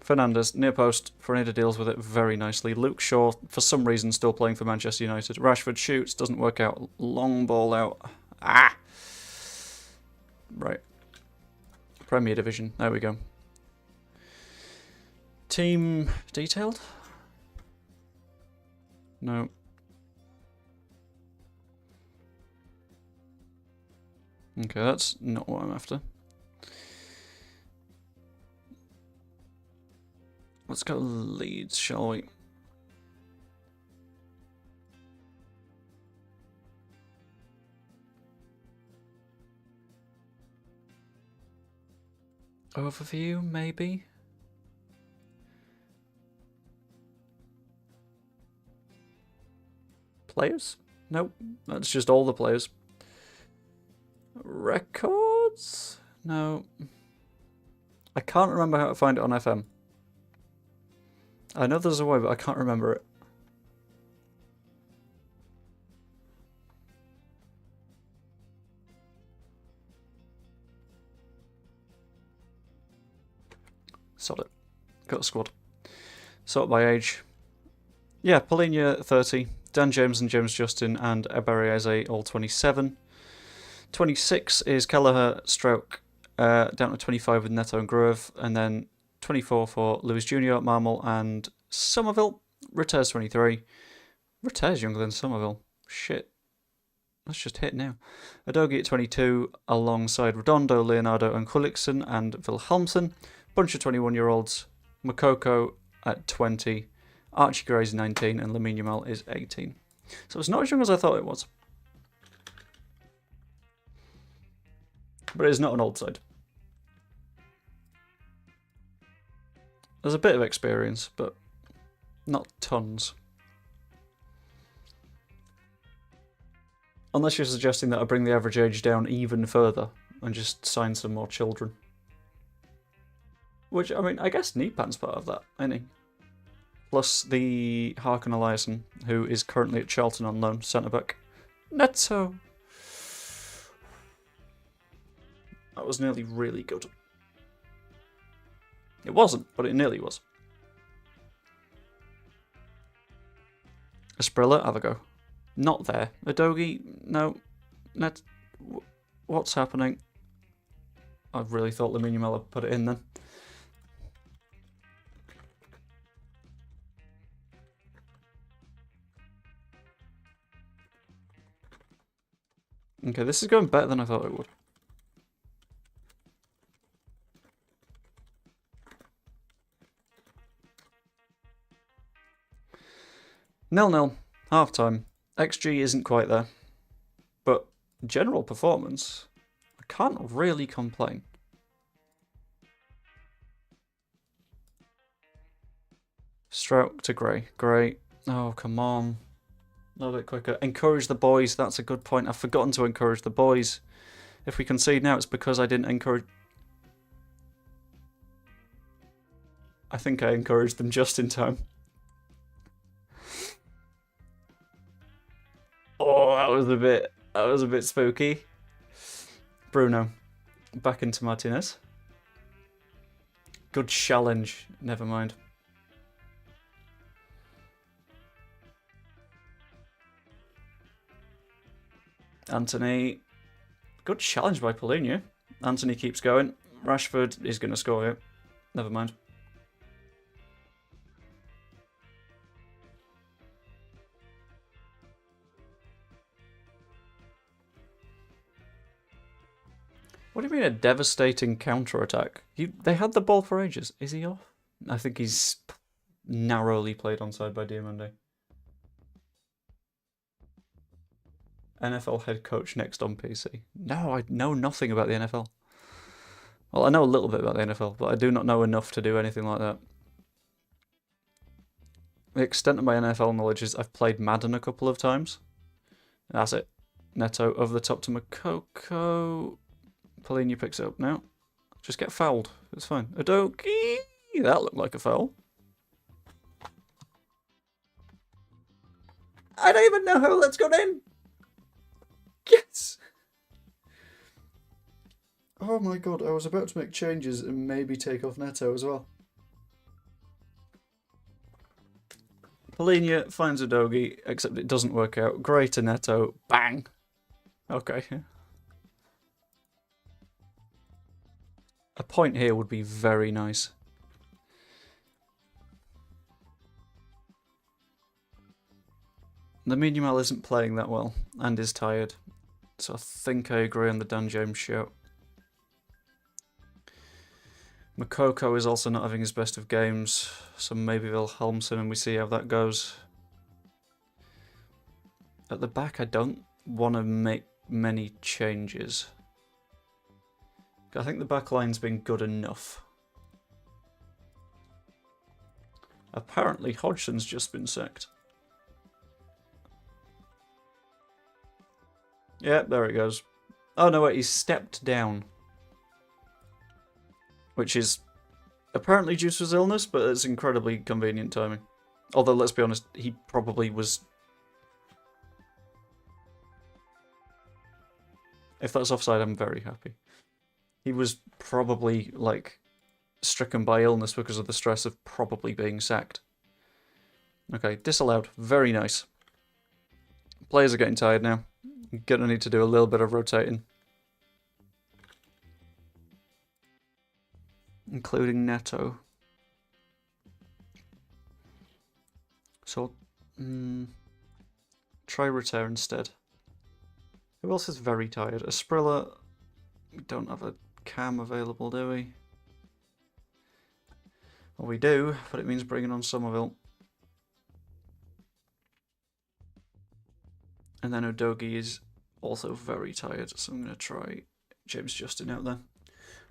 Fernandes, near post. Fernandes deals with it very nicely. Luke Shaw, for some reason, still playing for Manchester United. Rashford shoots, doesn't work out. Long ball out. Ah! Right. Premier Division. There we go. Team detailed? No. Okay, that's not what I'm after. Let's go Leeds, shall we? Overview, maybe? Players? Nope, that's just all the players. Records? No. I can't remember how to find it on FM. I know there's a way, but I can't remember it. Sod it. Got a squad. Sort by age. Yeah, Paulinho 30, Dan James and James Justin and Ebarieze all 27. 26 is Kelleher stroke down to 25 with Neto and Grove, and then 24 for Lewis Jr., Marmol and Somerville. Rete's 23. Rete's younger than Somerville. Shit. That's just hit now. Adogi at 22 alongside Redondo, Leonardo and Gullikson and Wilhelmsen. Bunch of 21-year-olds. Makoko at 20. Archie Gray's 19 and Lamine Yamal is 18. So it's not as young as I thought it was. But it is not an old side. There's a bit of experience, but not tons. Unless you're suggesting that I bring the average age down even further and just sign some more children. Which, I mean, I guess Nepan's part of that, isn't he? Plus the Harkin Eliasson, who is currently at Charlton on loan, centre-back. Neto! That was nearly really good. It wasn't, but it nearly was. Esprilla, have a go. Not there. Adogi, no. Net. What's happening? I really thought Lamine Yamal had put it in then. Okay, this is going better than I thought it would. Nil-nil, half-time. XG isn't quite there, but general performance, I can't really complain. Stroke to Gray. Gray, oh, come on. A little bit quicker. Encourage the boys, that's a good point. I've forgotten to encourage the boys. If we concede now, it's because I didn't encourage... I think I encouraged them just in time. Oh, that was a bit spooky. Bruno, back into Martinez. Good challenge. Never mind. Anthony. Good challenge by Paulinho. Anthony keeps going. Rashford is going to score here. Never mind. What do you mean a devastating counter-attack? They had the ball for ages. Is he off? I think he's narrowly played onside by Diomande. NFL head coach next on PC. No, I know nothing about the NFL. Well, I know a little bit about the NFL, but I do not know enough to do anything like that. The extent of my NFL knowledge is I've played Madden a couple of times. That's it. Neto over the top to Makoko. Paulinho picks it up now. Just get fouled. It's fine. Udogie! That looked like a foul. I don't even know how that's got in! Yes! Oh my god, I was about to make changes and maybe take off Neto as well. Paulinho finds Udogie, except it doesn't work out. Gray to Neto. Bang! Okay. A point here would be very nice. The Minimal isn't playing that well and is tired, so I think I agree on the Dan James shout. Makoko is also not having his best of games, so maybe Wilhelmsen and we see how that goes. At the back I don't want to make many changes. I think the back line's been good enough. Apparently Hodgson's just been sacked. Yeah, there it goes. Oh no, wait, he's stepped down. Which is apparently due to his illness, but it's incredibly convenient timing. Although, let's be honest, he probably was... If that's offside, I'm very happy. He was probably, like, stricken by illness because of the stress of probably being sacked. Okay, disallowed. Very nice. Players are getting tired now. You're going to need to do a little bit of rotating. Including Neto. So, try Reter instead. Who else is very tired? Asprilla. We don't have a cam available, do we? Well, we do, but it means bringing on Somerville. And then Udogie is also very tired, so I'm going to try James Justin out there.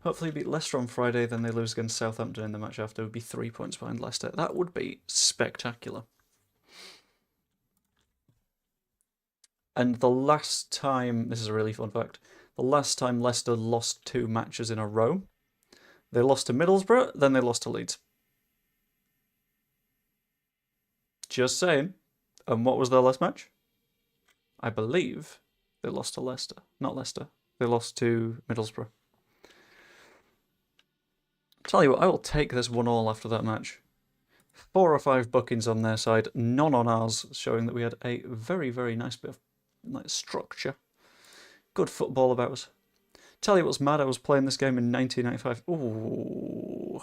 Hopefully beat Leicester on Friday, then they lose against Southampton in the match after. It would be 3 points behind Leicester. That would be spectacular. And the last time, this is a really fun fact, the last time Leicester lost 2 matches in a row, they lost to Middlesbrough, then they lost to Leeds. Just saying. And what was their last match? I believe they lost to Leicester. Not Leicester. They lost to Middlesbrough. Tell you what, I will take this 1-1 after that match. 4 or 5 bookings on their side, none on ours, showing that we had a very, very nice bit of structure. Good football about us. Tell you what's mad, I was playing this game in 1995. Ooh.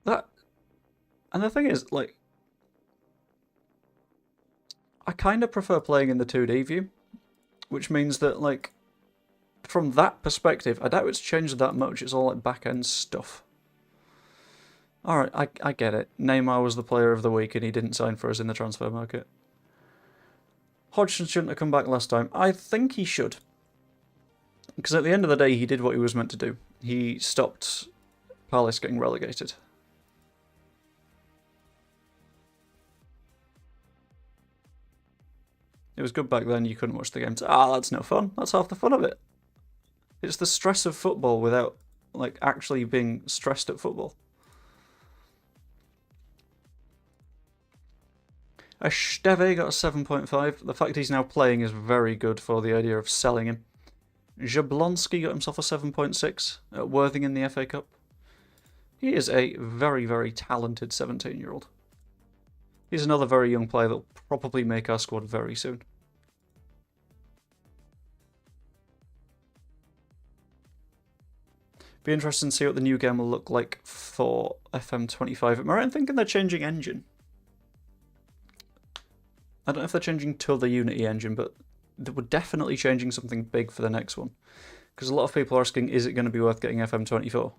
That... And the thing is, like... I kind of prefer playing in the 2D view. Which means that, like... From that perspective, I doubt it's changed that much. It's all like back-end stuff. Alright, I get it. Neymar was the player of the week and he didn't sign for us in the transfer market. Hodgson shouldn't have come back last time. I think he should. Because at the end of the day, he did what he was meant to do. He stopped Palace getting relegated. It was good back then, you couldn't watch the games. Ah, that's no fun. That's half the fun of it. It's the stress of football without, like, actually being stressed at football. Esteve got a 7.5. The fact he's now playing is very good for the idea of selling him. Jablonski got himself a 7.6 at Worthing in the FA Cup. He is a very, very talented 17-year-old. He's another very young player that will probably make our squad very soon. Be interesting to see what the new game will look like for FM25. Am I right in thinking they're changing engine? I don't know if they're changing to the Unity engine, but they were definitely changing something big for the next one. Because a lot of people are asking, is it going to be worth getting FM24?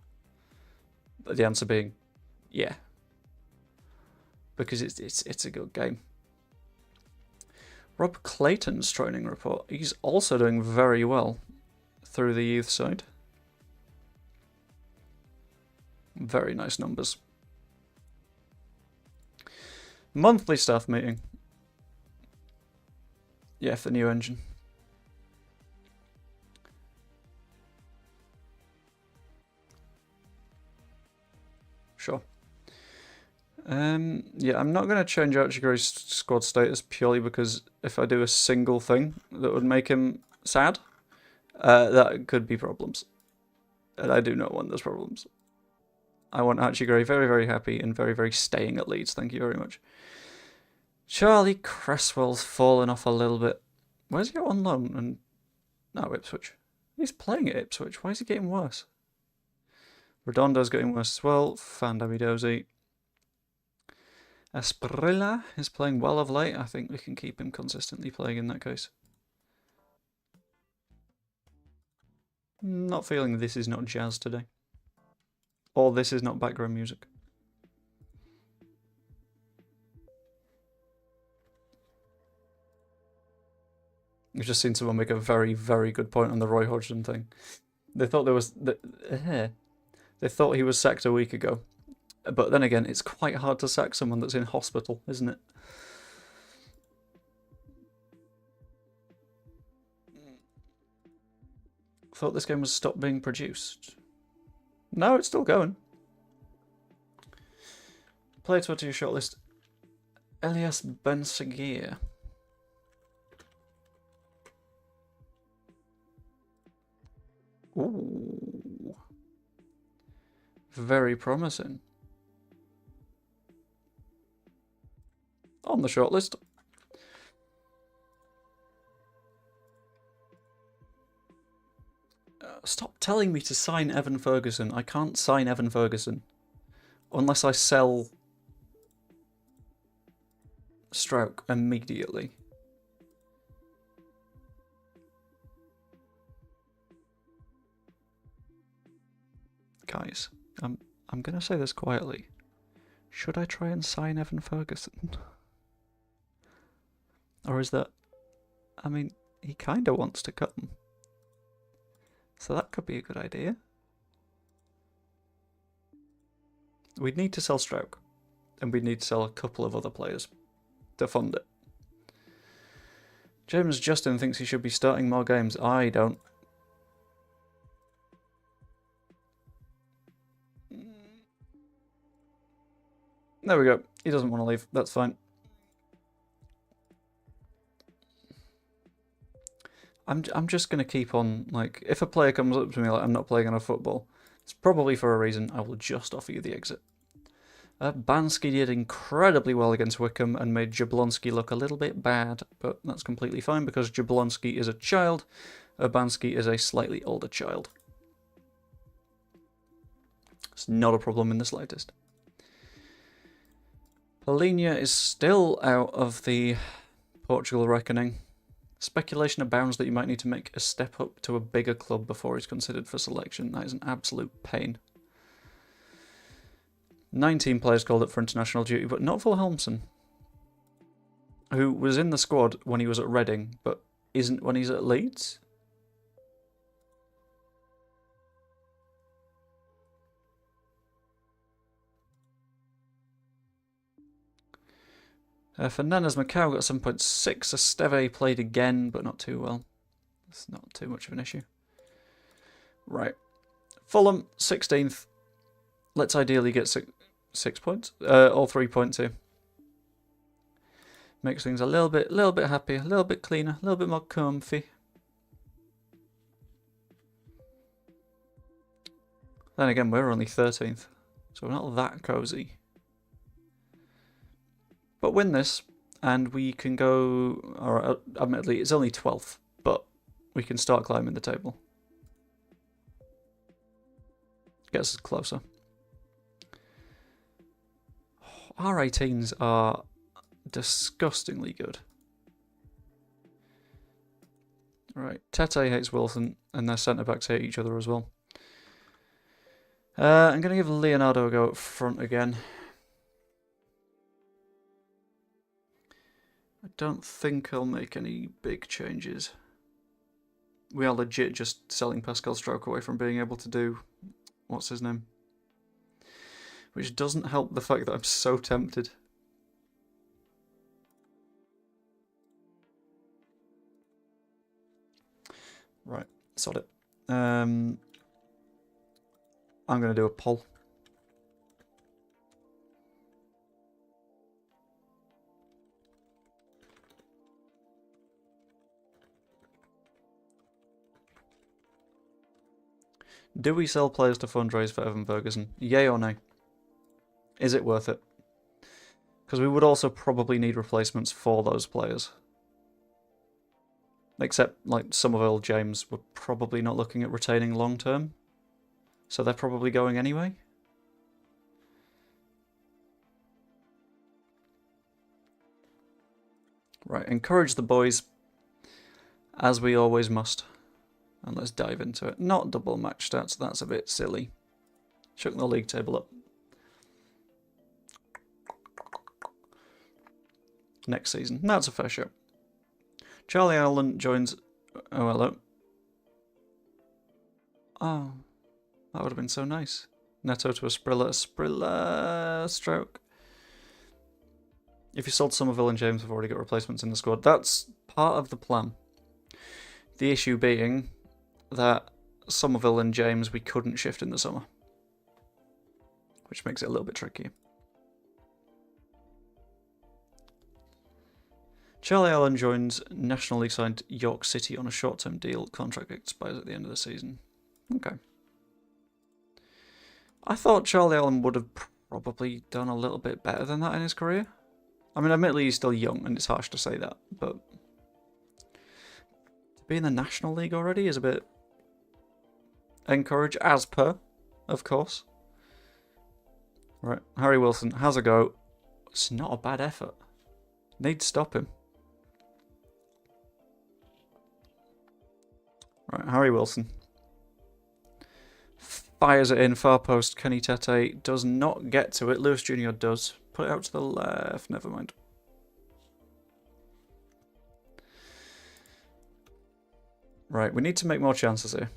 But the answer being, yeah. Because it's a good game. Rob Clayton's training report. He's also doing very well through the youth side. Very nice numbers. Monthly staff meeting. Yeah, for the new engine. Sure. Yeah, I'm not going to change Archie Gray's squad status purely because if I do a single thing that would make him sad, that could be problems. And I do not want those problems. I want Archie Gray very, very happy and very, very staying at Leeds. Thank you very much. Charlie Cresswell's fallen off a little bit. Where's he on loan? And no, Ipswich. He's playing at Ipswich. Why is he getting worse? Redondo's getting worse as well. Fandamidozi. Esprilla is playing well of late. I think we can keep him consistently playing in that case. Not feeling this is not jazz today. Or this is not background music. We've just seen someone make a very, very good point on the Roy Hodgson thing. They thought there was... They thought he was sacked a week ago. But then again, it's quite hard to sack someone that's in hospital, isn't it? Thought this game was stopped being produced. No, it's still going. Player to add to your shortlist. Elias Ben-Sagir. Ooh. Very promising. On the shortlist. Stop telling me to sign Evan Ferguson. I can't sign Evan Ferguson. Unless I sell Stroke immediately. Guys, I'm gonna say this quietly. Should I try and sign Evan Ferguson? Or is that... I mean, he kinda wants to come. So that could be a good idea. We'd need to sell Stroke. And we'd need to sell a couple of other players to fund it. James Justin thinks he should be starting more games. I don't. There we go. He doesn't want to leave. That's fine. I'm just going to keep on, like, if a player comes up to me like I'm not playing enough football, it's probably for a reason. I will just offer you the exit. Bansky did incredibly well against Wickham and made Jablonski look a little bit bad, but that's completely fine because Jablonski is a child, Bansky is a slightly older child. It's not a problem in the slightest. Polinia is still out of the Portugal reckoning. Speculation abounds that you might need to make a step up to a bigger club before he's considered for selection. That is an absolute pain. 19 players called up for international duty, but not Wilhelmsen, who was in the squad when he was at Reading, but isn't when he's at Leeds. Fernandez Macau got 7.6. Esteve played again, but not too well. It's not too much of an issue. Right. Fulham, 16th. Let's ideally get 6 points. Or 3.2. Makes things a little bit happier, a little bit cleaner, a little bit more comfy. Then again, we're only 13th. So we're not that cozy. But win this, and we can go... Or, admittedly, it's only 12th, but we can start climbing the table. gets us closer. Our 18s are disgustingly good. Right, Tete hates Wilson, and their centre-backs hate each other as well. I'm going to give Leonardo a go up front again. I don't think I'll make any big changes. We are legit just selling Pascal Stroke away from being able to do... what's his name? Which doesn't help the fact that I'm so tempted. Right, sod it. I'm going to do a poll. Do we sell players to fundraise for Evan Ferguson? Yay or nay? Is it worth it? Because we would also probably need replacements for those players. Except, like, Somerville, James, we're probably not looking at retaining long term. So they're probably going anyway. Right, encourage the boys, as we always must. And let's dive into it. Not double match stats, that's a bit silly. Chuck the league table up. Next season. That's a fair show. Charlie Allen joins... Oh, hello. Oh, that would have been so nice. Neto to a Sprilla Stroke. If you sold Somerville and James, have already got replacements in the squad. That's part of the plan. The issue being that Somerville and James we couldn't shift in the summer. Which makes it a little bit tricky. Charlie Allen joins National League side York City on a short-term deal. Contract expires at the end of the season. Okay. I thought Charlie Allen would have probably done a little bit better than that in his career. I mean, admittedly, he's still young, and it's harsh to say that, but to be in the National League already is a bit encouraged, as per, of course. Right, Harry Wilson has a go. It's not a bad effort. Need to stop him. Right, Harry Wilson. Fires it in, far post. Kenny Tete does not get to it. Lewis Jr. does. Put it out to the left. Never mind. Right, we need to make more chances here.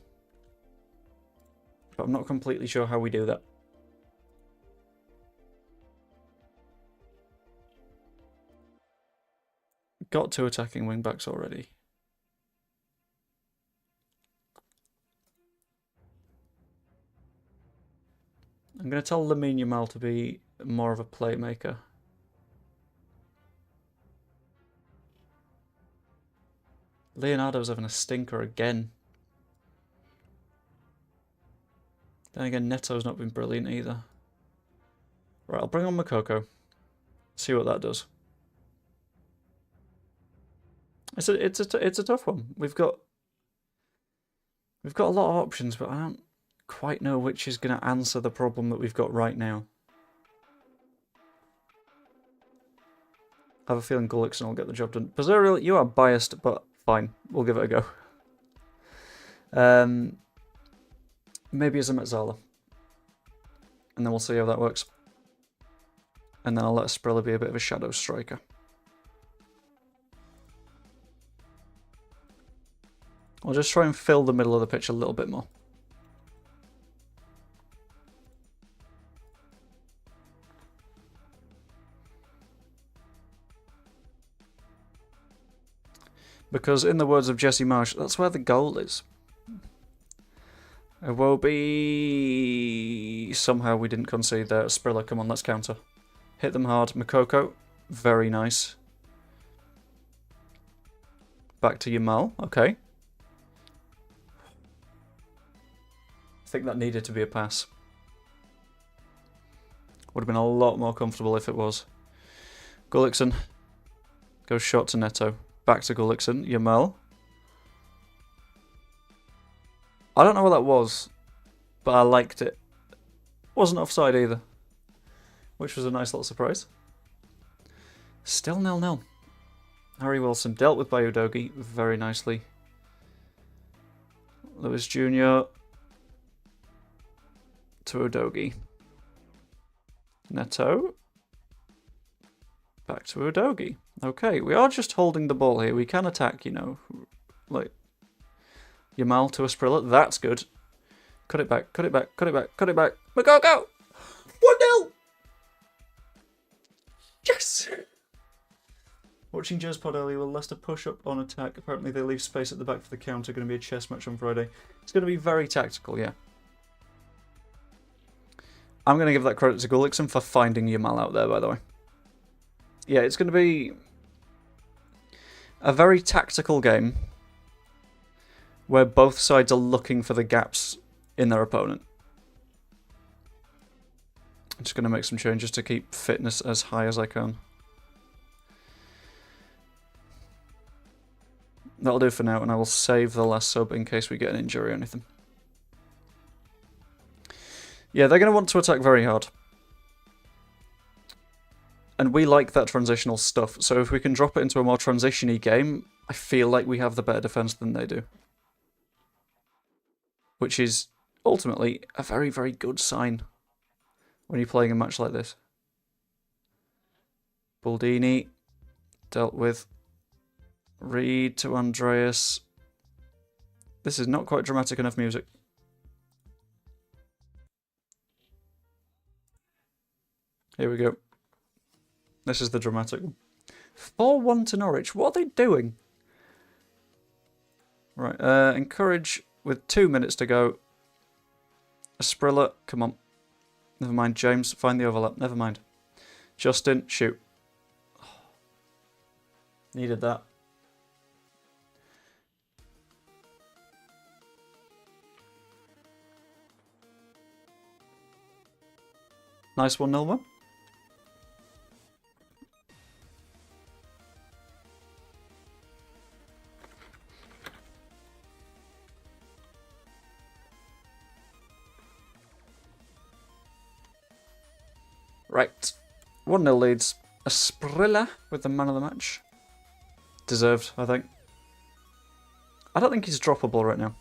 But I'm not completely sure how we do that. Got 2 attacking wing backs already. I'm going to tell Lamine Yamal to be more of a playmaker. Leonardo's having a stinker again. Then again, Neto's not been brilliant either. Right, I'll bring on Makoko. See what that does. It's a tough one. We've got a lot of options, but I don't quite know which is going to answer the problem that we've got right now. I have a feeling Gullickson will get the job done. Pizarro, you are biased, but fine. We'll give it a go. Maybe as a Metzala. And then we'll see how that works. And then I'll let Sprilla be a bit of a shadow striker. I'll just try and fill the middle of the pitch a little bit more. Because in the words of Jesse Marsh, that's where the goal is. Iwobi... Somehow we didn't concede there. Sprilla, come on, let's counter. Hit them hard. Makoko, very nice. Back to Yamal, okay. I think that needed to be a pass. Would have been a lot more comfortable if it was. Gullickson goes short to Neto. Back to Gullickson. Yamal. I don't know what that was, but I liked it. Wasn't offside either, which was a nice little surprise. Still 0-0. Harry Wilson dealt with by Udogie very nicely. Lewis Jr. to Udogie. Neto. Back to Udogie. Okay, we are just holding the ball here. We can attack, you know. Like, Yamal to Asprilla. That's good. Cut it back, cut it back, cut it back, cut it back. Go, go! 1-0! Yes! Watching Jez Pod earlier, will Leicester push up on attack? Apparently they leave space at the back for the counter. Going to be a chess match on Friday. It's going to be very tactical, yeah. I'm going to give that credit to Gullickson for finding Yamal out there, by the way. Yeah, it's going to be a very tactical game where both sides are looking for the gaps in their opponent. I'm just going to make some changes to keep fitness as high as I can. That'll do for now, and I will save the last sub in case we get an injury or anything. Yeah, they're going to want to attack very hard. And we like that transitional stuff, so if we can drop it into a more transition-y game, I feel like we have the better defense than they do. Which is ultimately a very, very good sign when you're playing a match like this. Baldini dealt with. Reed to Andreas. This is not quite dramatic enough music. Here we go. This is the dramatic one. 4-1 to Norwich. What are they doing? Right, encourage with 2 minutes to go. Asprilla, come on. Never mind, James, find the overlap. Never mind. Justin, shoot. Needed that. Nice 1-0 one. Right. 1-0 leads. Asprilla with the man of the match. Deserved, I think. I don't think he's droppable right now.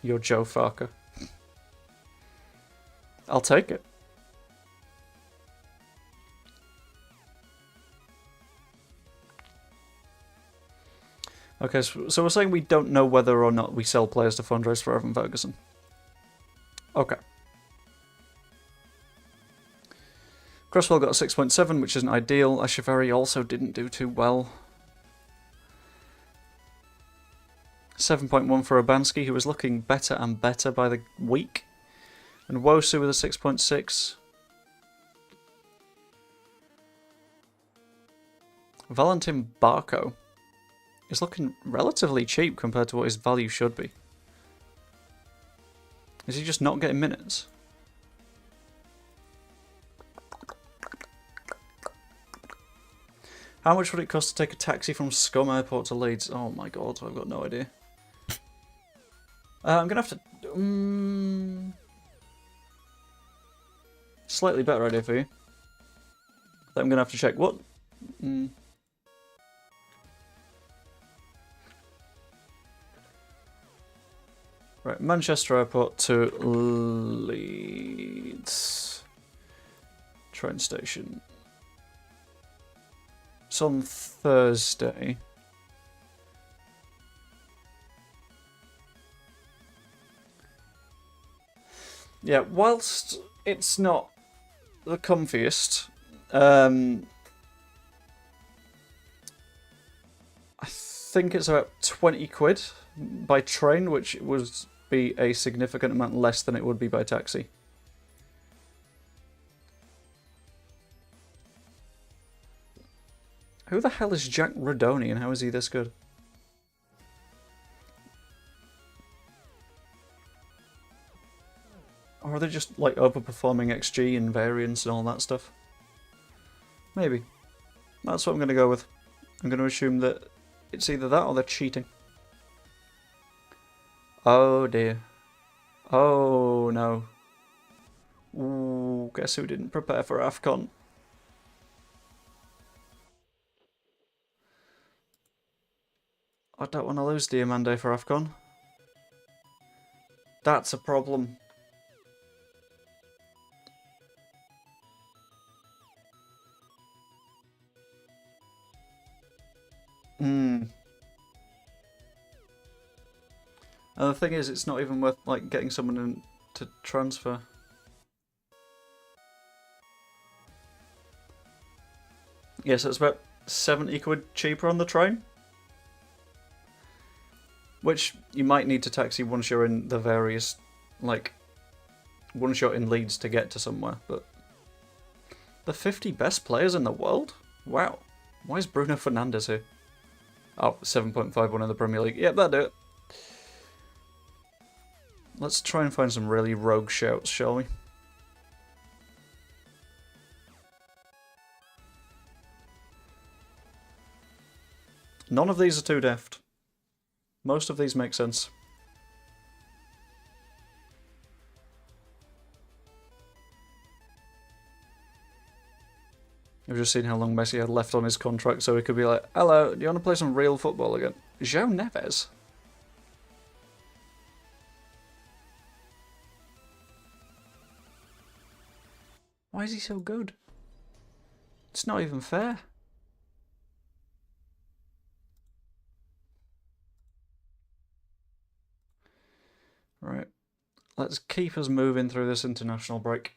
You're Joe Farker. I'll take it. Okay, so we're saying we don't know whether or not we sell players to fundraise for Evan Ferguson. Okay. Cresswell got a 6.7, which isn't ideal. Ashafari also didn't do too well. 7.1 for Urbanski, who was looking better and better by the week. And Wosu with a 6.6. Valentin Barco is looking relatively cheap compared to what his value should be. Is he just not getting minutes? How much would it cost to take a taxi from Scum Airport to Leeds? Oh my god, I've got no idea. I'm going to have to... slightly better idea for you. I'm going to have to check. What? Right, Manchester Airport to Leeds. Train station. It's on Thursday. Yeah, whilst it's not the comfiest, I think it's about 20 quid by train, which would be a significant amount less than it would be by taxi. Who the hell is Jack Rodoni and how is he this good? Or are they just like overperforming XG and variance and all that stuff? Maybe. That's what I'm going to go with. I'm going to assume that it's either that or they're cheating. Oh dear. Oh no. Ooh, guess who didn't prepare for AFCON? I don't want to lose Diamande for AFCON. That's a problem. Hmm. And the thing is, it's not even worth like getting someone in to transfer. Yeah, so it's about 70 quid cheaper on the train. Which you might need to taxi once you're in the various, like, once you're in Leeds to get to somewhere. But the 50 best players in the world? Wow. Why is Bruno Fernandes here? Oh, 7.51 in the Premier League. Yep, that'll do it. Let's try and find some really rogue shouts, shall we? None of these are too deft. Most of these make sense. I've just seen how long Messi had left on his contract, so he could be like, hello, do you want to play some real football again? João Neves? Why is he so good? It's not even fair. Right. Let's keep us moving through this international break.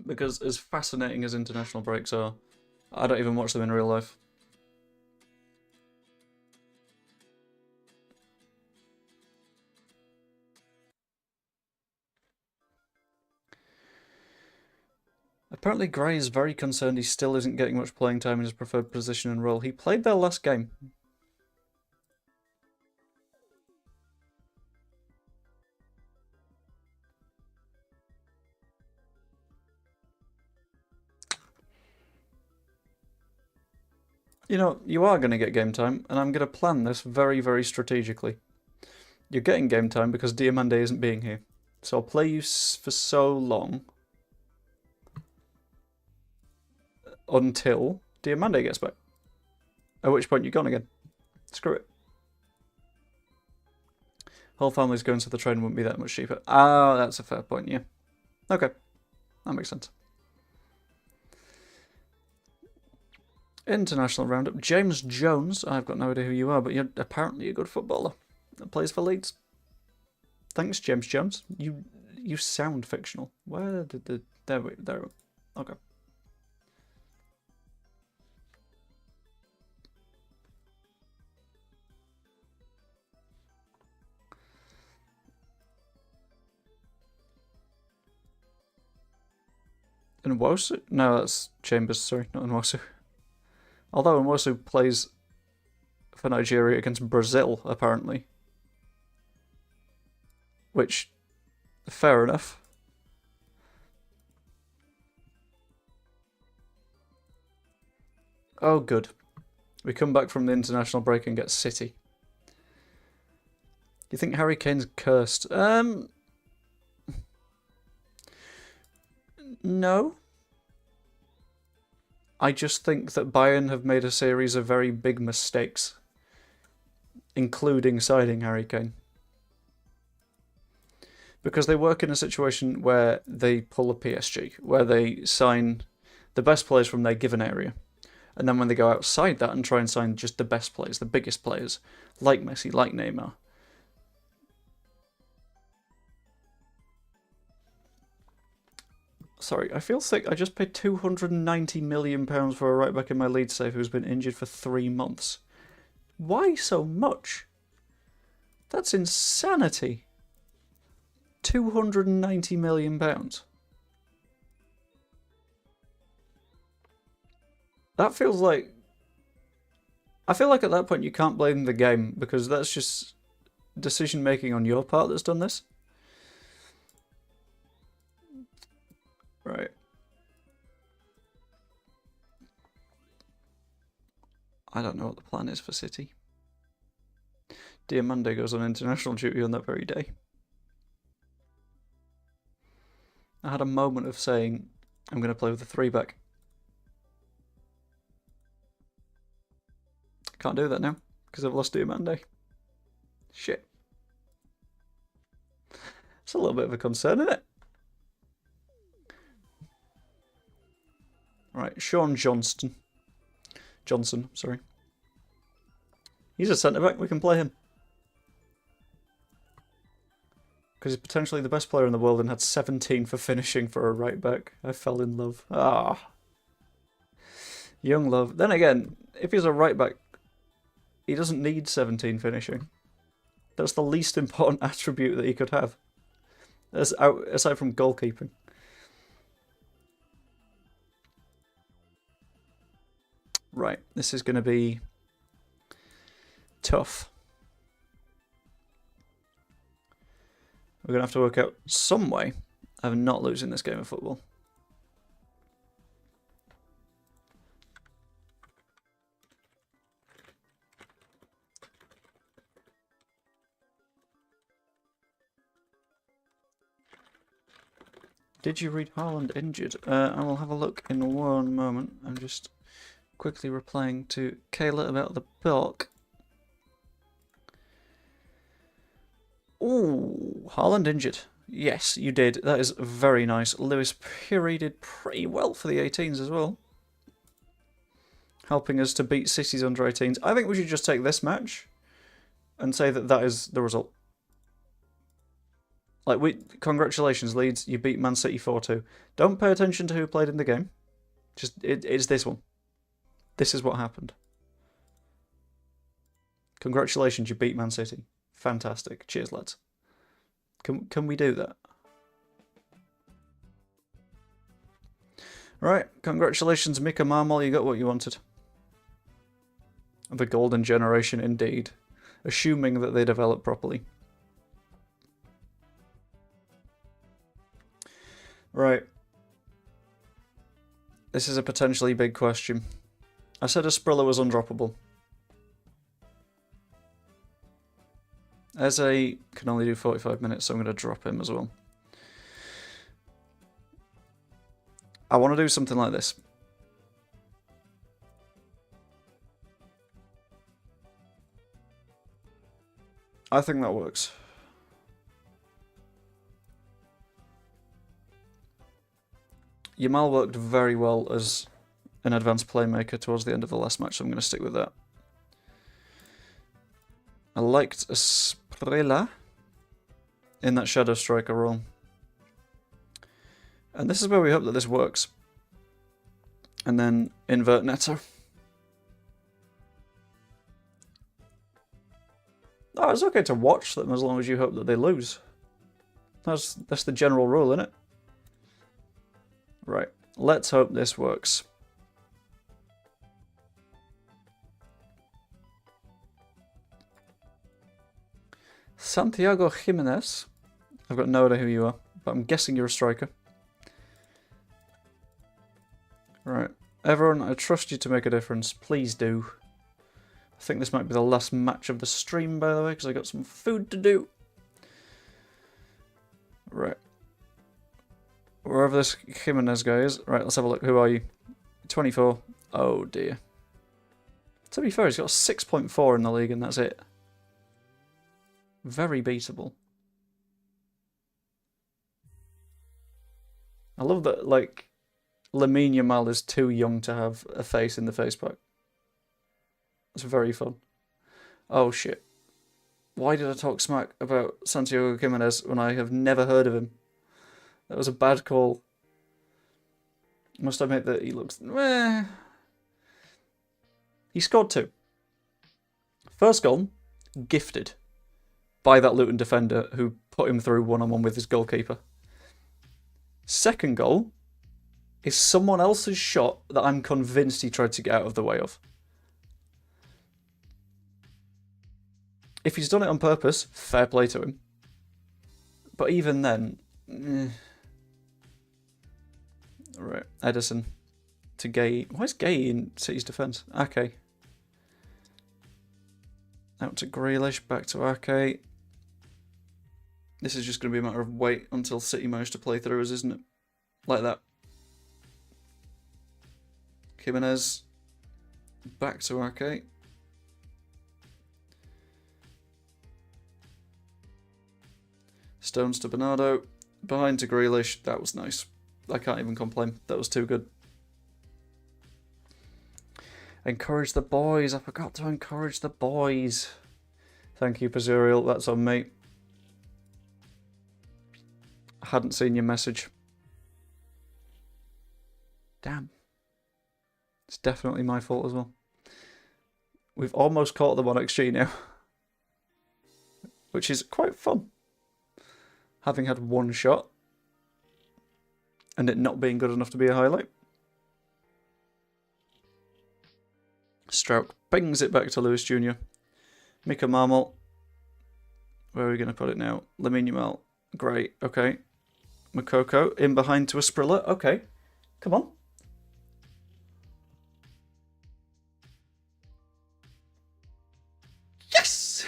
Because as fascinating as international breaks are, I don't even watch them in real life. Apparently Gray is very concerned he still isn't getting much playing time in his preferred position and role. He played their last game. You know, you are going to get game time, and I'm going to plan this very, very strategically. You're getting game time because Diamande isn't being here. So I'll play you for so long until Diamande gets back. At which point you're gone again. Screw it. Whole family's going so the train wouldn't be that much cheaper. Ah, that's a fair point, yeah. Okay, that makes sense. International roundup. James Jones. I've got no idea who you are, but you're apparently a good footballer that plays for Leeds. Thanks, James Jones. You sound fictional. Where did the... There we go. Okay. Nwosu? No, that's Chambers, sorry, not Nwosu. Although Nwosu plays for Nigeria against Brazil, apparently. Which, fair enough. Oh, good. We come back from the international break and get City. Do you think Harry Kane's cursed? No. I just think that Bayern have made a series of very big mistakes, including signing Harry Kane. Because they work in a situation where they pull a PSG, where they sign the best players from their given area. And then when they go outside that and try and sign just the best players, the biggest players, like Messi, like Neymar. Sorry, I feel sick. I just paid £290 million for a right back in my Leeds save who's been injured for 3 months. Why so much? That's insanity. £290 million. That feels like... I feel like at that point you can't blame the game, because that's just decision making on your part that's done this. Right. I don't know what the plan is for City. Diamande goes on international duty on that very day. I had a moment of saying, I'm going to play with a 3-back. Can't do that now, because I've lost Diamande. Shit. It's a little bit of a concern, isn't it? Right, Sean Johnson, sorry. He's a centre-back, we can play him. Because he's potentially the best player in the world and had 17 for finishing for a right-back. I fell in love. Ah. Young love. Then again, if he's a right-back, he doesn't need 17 finishing. That's the least important attribute that he could have. Aside from goalkeeping. Right, this is going to be tough. We're going to have to work out some way of not losing this game of football. Did you read Haaland injured? I will have a look in one moment. I'm just quickly replying to Kayla about the book. Ooh, Haaland injured. Yes, you did. That is very nice. Lewis Piri did pretty well for the 18s as well. Helping us to beat City's under 18s. I think we should just take this match and say that that is the result. Like, congratulations, Leeds. You beat Man City 4-2. Don't pay attention to who played in the game. Just, it's this one. This is what happened. Congratulations, you beat Man City. Fantastic. Cheers, lads. Can we do that? Right. Congratulations, Mika Marmol. You got what you wanted. The golden generation, indeed. Assuming that they develop properly. Right. This is a potentially big question. I said Asprilla was undroppable. Eze can only do 45 minutes, so I'm going to drop him as well. I want to do something like this. I think that works. Yamal worked very well as an advanced playmaker towards the end of the last match, so I'm going to stick with that. I liked Asprilla in that shadow striker role. And this is where we hope that this works. And then invert Neto. Oh, it's okay to watch them as long as you hope that they lose. That's the general rule, isn't it? Right, let's hope this works. Santiago Jimenez. I've got no idea who you are, but I'm guessing you're a striker. Right, everyone, I trust you to make a difference. Please do. I think this might be the last match of the stream, by the way, because I got some food to do. Right. Wherever this Jimenez guy is. Right, let's have a look. Who are you? 24. Oh, dear. To be fair, he's got 6.4 in the league, and that's it. Very beatable. I love that, like, Lamine Yamal is too young to have a face in the face pack. It's very fun. Oh, shit. Why did I talk smack about Santiago Jimenez when I have never heard of him? That was a bad call. Must admit that he looks... He scored 2. First goal, gifted by that Luton defender who put him through one-on-one with his goalkeeper. Second goal is someone else's shot that I'm convinced he tried to get out of the way of. If he's done it on purpose, fair play to him. But even then... Right, Edison to Gay. Why is Gay in City's defence? Okay. Out to Grealish, back to Ake. This is just going to be a matter of wait until City manage to play through us, isn't it? Like that. Jimenez. Back to Ake. Stones to Bernardo. Behind to Grealish. That was nice. I can't even complain. That was too good. Encourage the boys. I forgot to encourage the boys. Thank you, Pazuriel. That's on me. I hadn't seen your message. Damn. It's definitely my fault as well. We've almost caught them on XG now. Which is quite fun. Having had one shot. And it not being good enough to be a highlight. Stroke bangs it back to Lewis Jr. Mika Marmol. Where are we going to put it now? Lamine Yamal. Great. Okay. Makoko in behind to Asprilla. Okay. Come on. Yes!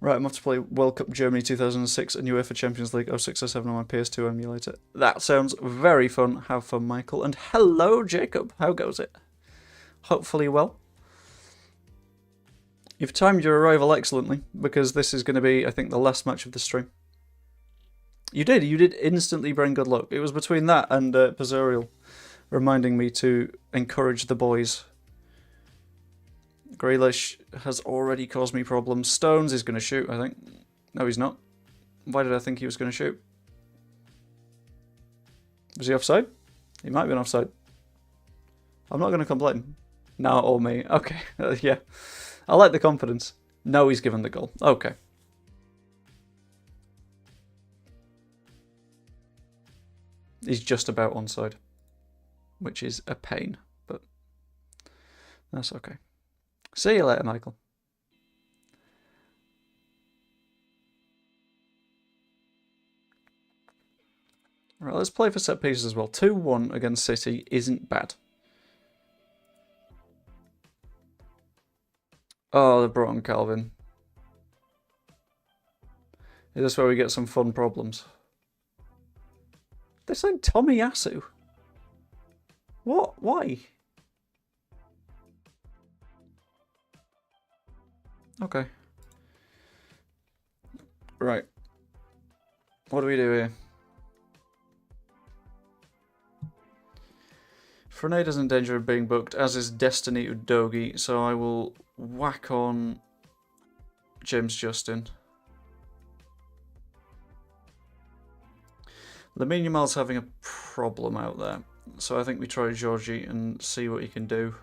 Right, I'm off to play World Cup Germany 2006 and UEFA Champions League 06-07 on my PS2 emulator. That sounds very fun. Have fun, Michael. And hello, Jacob. How goes it? Hopefully well. You've timed your arrival excellently, because this is going to be, I think, the last match of the stream. You did instantly bring good luck. It was between that and Pazuriel reminding me to encourage the boys. Grealish has already caused me problems. Stones is going to shoot, I think. No, he's not. Why did I think he was going to shoot? Was he offside? He might have been offside. I'm not going to complain. No, or me. Okay, yeah. I like the confidence. No, he's given the goal. Okay. He's just about onside, which is a pain, but that's okay. See you later, Michael. Right, let's play for set pieces as well. 2-1 against City isn't bad. Oh, they brought on Calvin. Is this where we get some fun problems? They signed Tomiyasu. What? Why? Okay. Right. What do we do here? Frenade's in danger of being booked, as is Destiny Udogi, so I will whack on James Justin. Lamine Yamal's having a problem out there, so I think we try Georgie and see what he can do.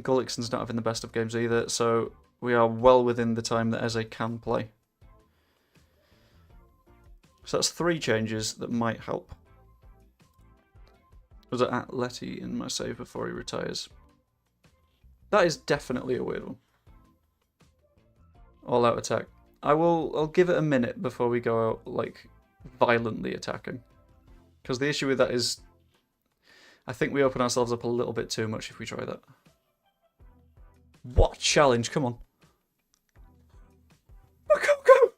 Gullickson's not having the best of games either, so we are well within the time that Eze can play. So that's 3 changes that might help. Was it Atleti in my save before he retires? That is definitely a weird one. All out attack. I'll give it a minute before we go out like violently attacking. Because the issue with that is I think we open ourselves up a little bit too much if we try that. What challenge? Come on. Go!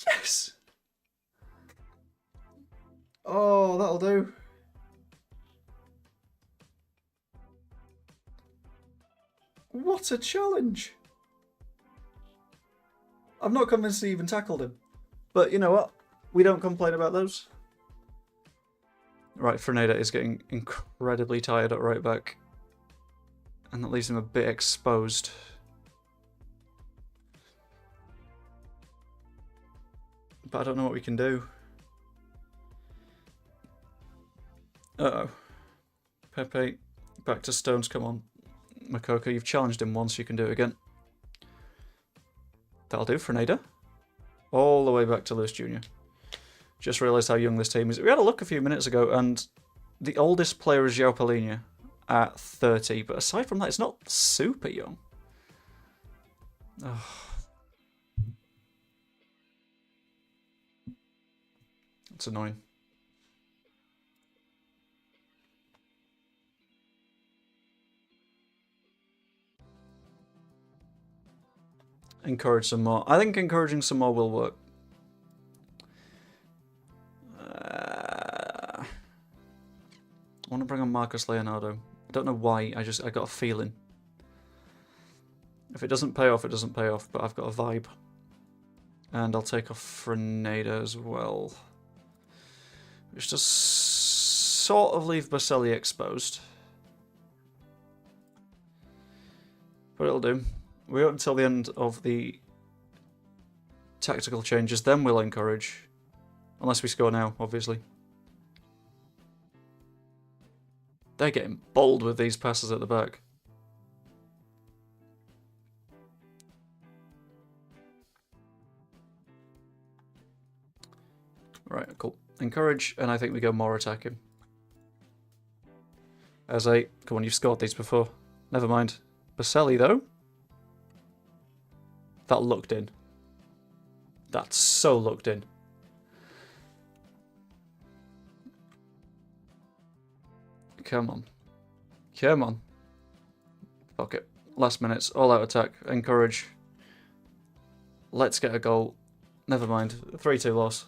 Yes! Oh, that'll do. What a challenge. I'm not convinced he even tackled him. But you know what? We don't complain about those. Right, Frenada is getting incredibly tired at right back. And that leaves him a bit exposed. But I don't know what we can do. Uh-oh. Pepe, back to Stones, come on. Makoko, you've challenged him once, you can do it again. That'll do, Frenada. All the way back to Lewis Jr. Just realised how young this team is. We had a look a few minutes ago, and the oldest player is João Palhinha at 30, but aside from that, it's not super young. Oh. That's annoying. encourage some more. I think encouraging some more will work. I want to bring on Marcus Leonardo. I don't know why, I got a feeling. If it doesn't pay off, it doesn't pay off, but I've got a vibe. And I'll take off Frenada as well. Which does sort of leave Baselli exposed. But it'll do. We wait until the end of the tactical changes, then we'll encourage. Unless we score now, obviously. They're getting bold with these passes at the back. Right, cool. Encourage, and I think we go more attacking. Come on, you've scored these before. Never mind. Baselli, though. That looked in. That's so looked in. Come on. Come on. Fuck it. Last minutes. All out attack. Encourage. Let's get a goal. Never mind. 3-2 loss.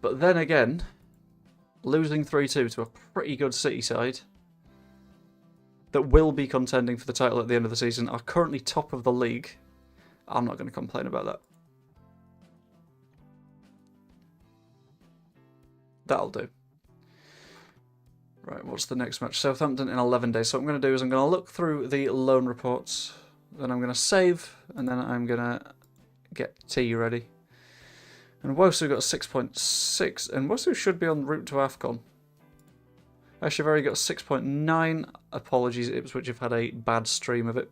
But then again, losing 3-2 to a pretty good City side that will be contending for the title at the end of the season, are currently top of the league. I'm not going to complain about that. That'll do. Right, what's the next match? Southampton in 11 days. So what I'm going to do is I'm going to look through the loan reports, then I'm going to save, and then I'm going to get tea ready. And Wosu got 6.6, and Wosu should be en route to AFCON. Actually, I've already got 6.9. Apologies, Ipswich have had a bad stream of it.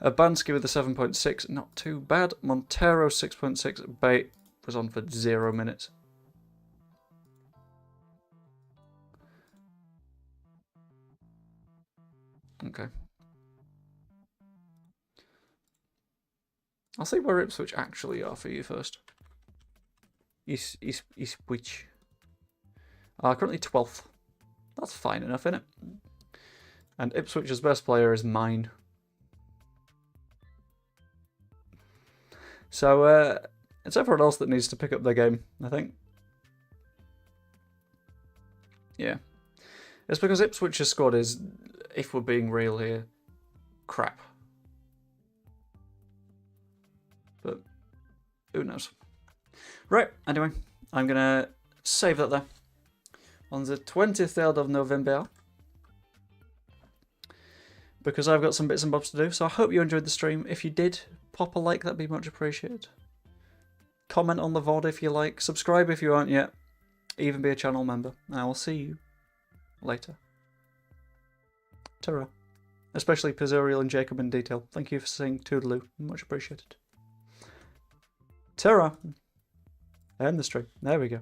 Bansky with a 7.6, not too bad. Montero 6.6. Bate was on for 0 minutes. Okay. I'll see where Ipswich actually are for you first. Ipswich. Currently 12th. That's fine enough, innit? And Ipswich's best player is mine. So, it's everyone else that needs to pick up their game, I think. Yeah. It's because Ipswich's squad is, if we're being real here, crap. But, who knows? Right, anyway, I'm going to save that there. On the 23rd of November. Because I've got some bits and bobs to do. So I hope you enjoyed the stream. If you did, pop a like, that'd be much appreciated. Comment on the VOD if you like. Subscribe if you aren't yet. Even be a channel member. And I will see you later. Ta-ra. Especially Pizzuriel and Jacob in detail. Thank you for saying toodaloo. Much appreciated. Ta-ra. End the stream. There we go.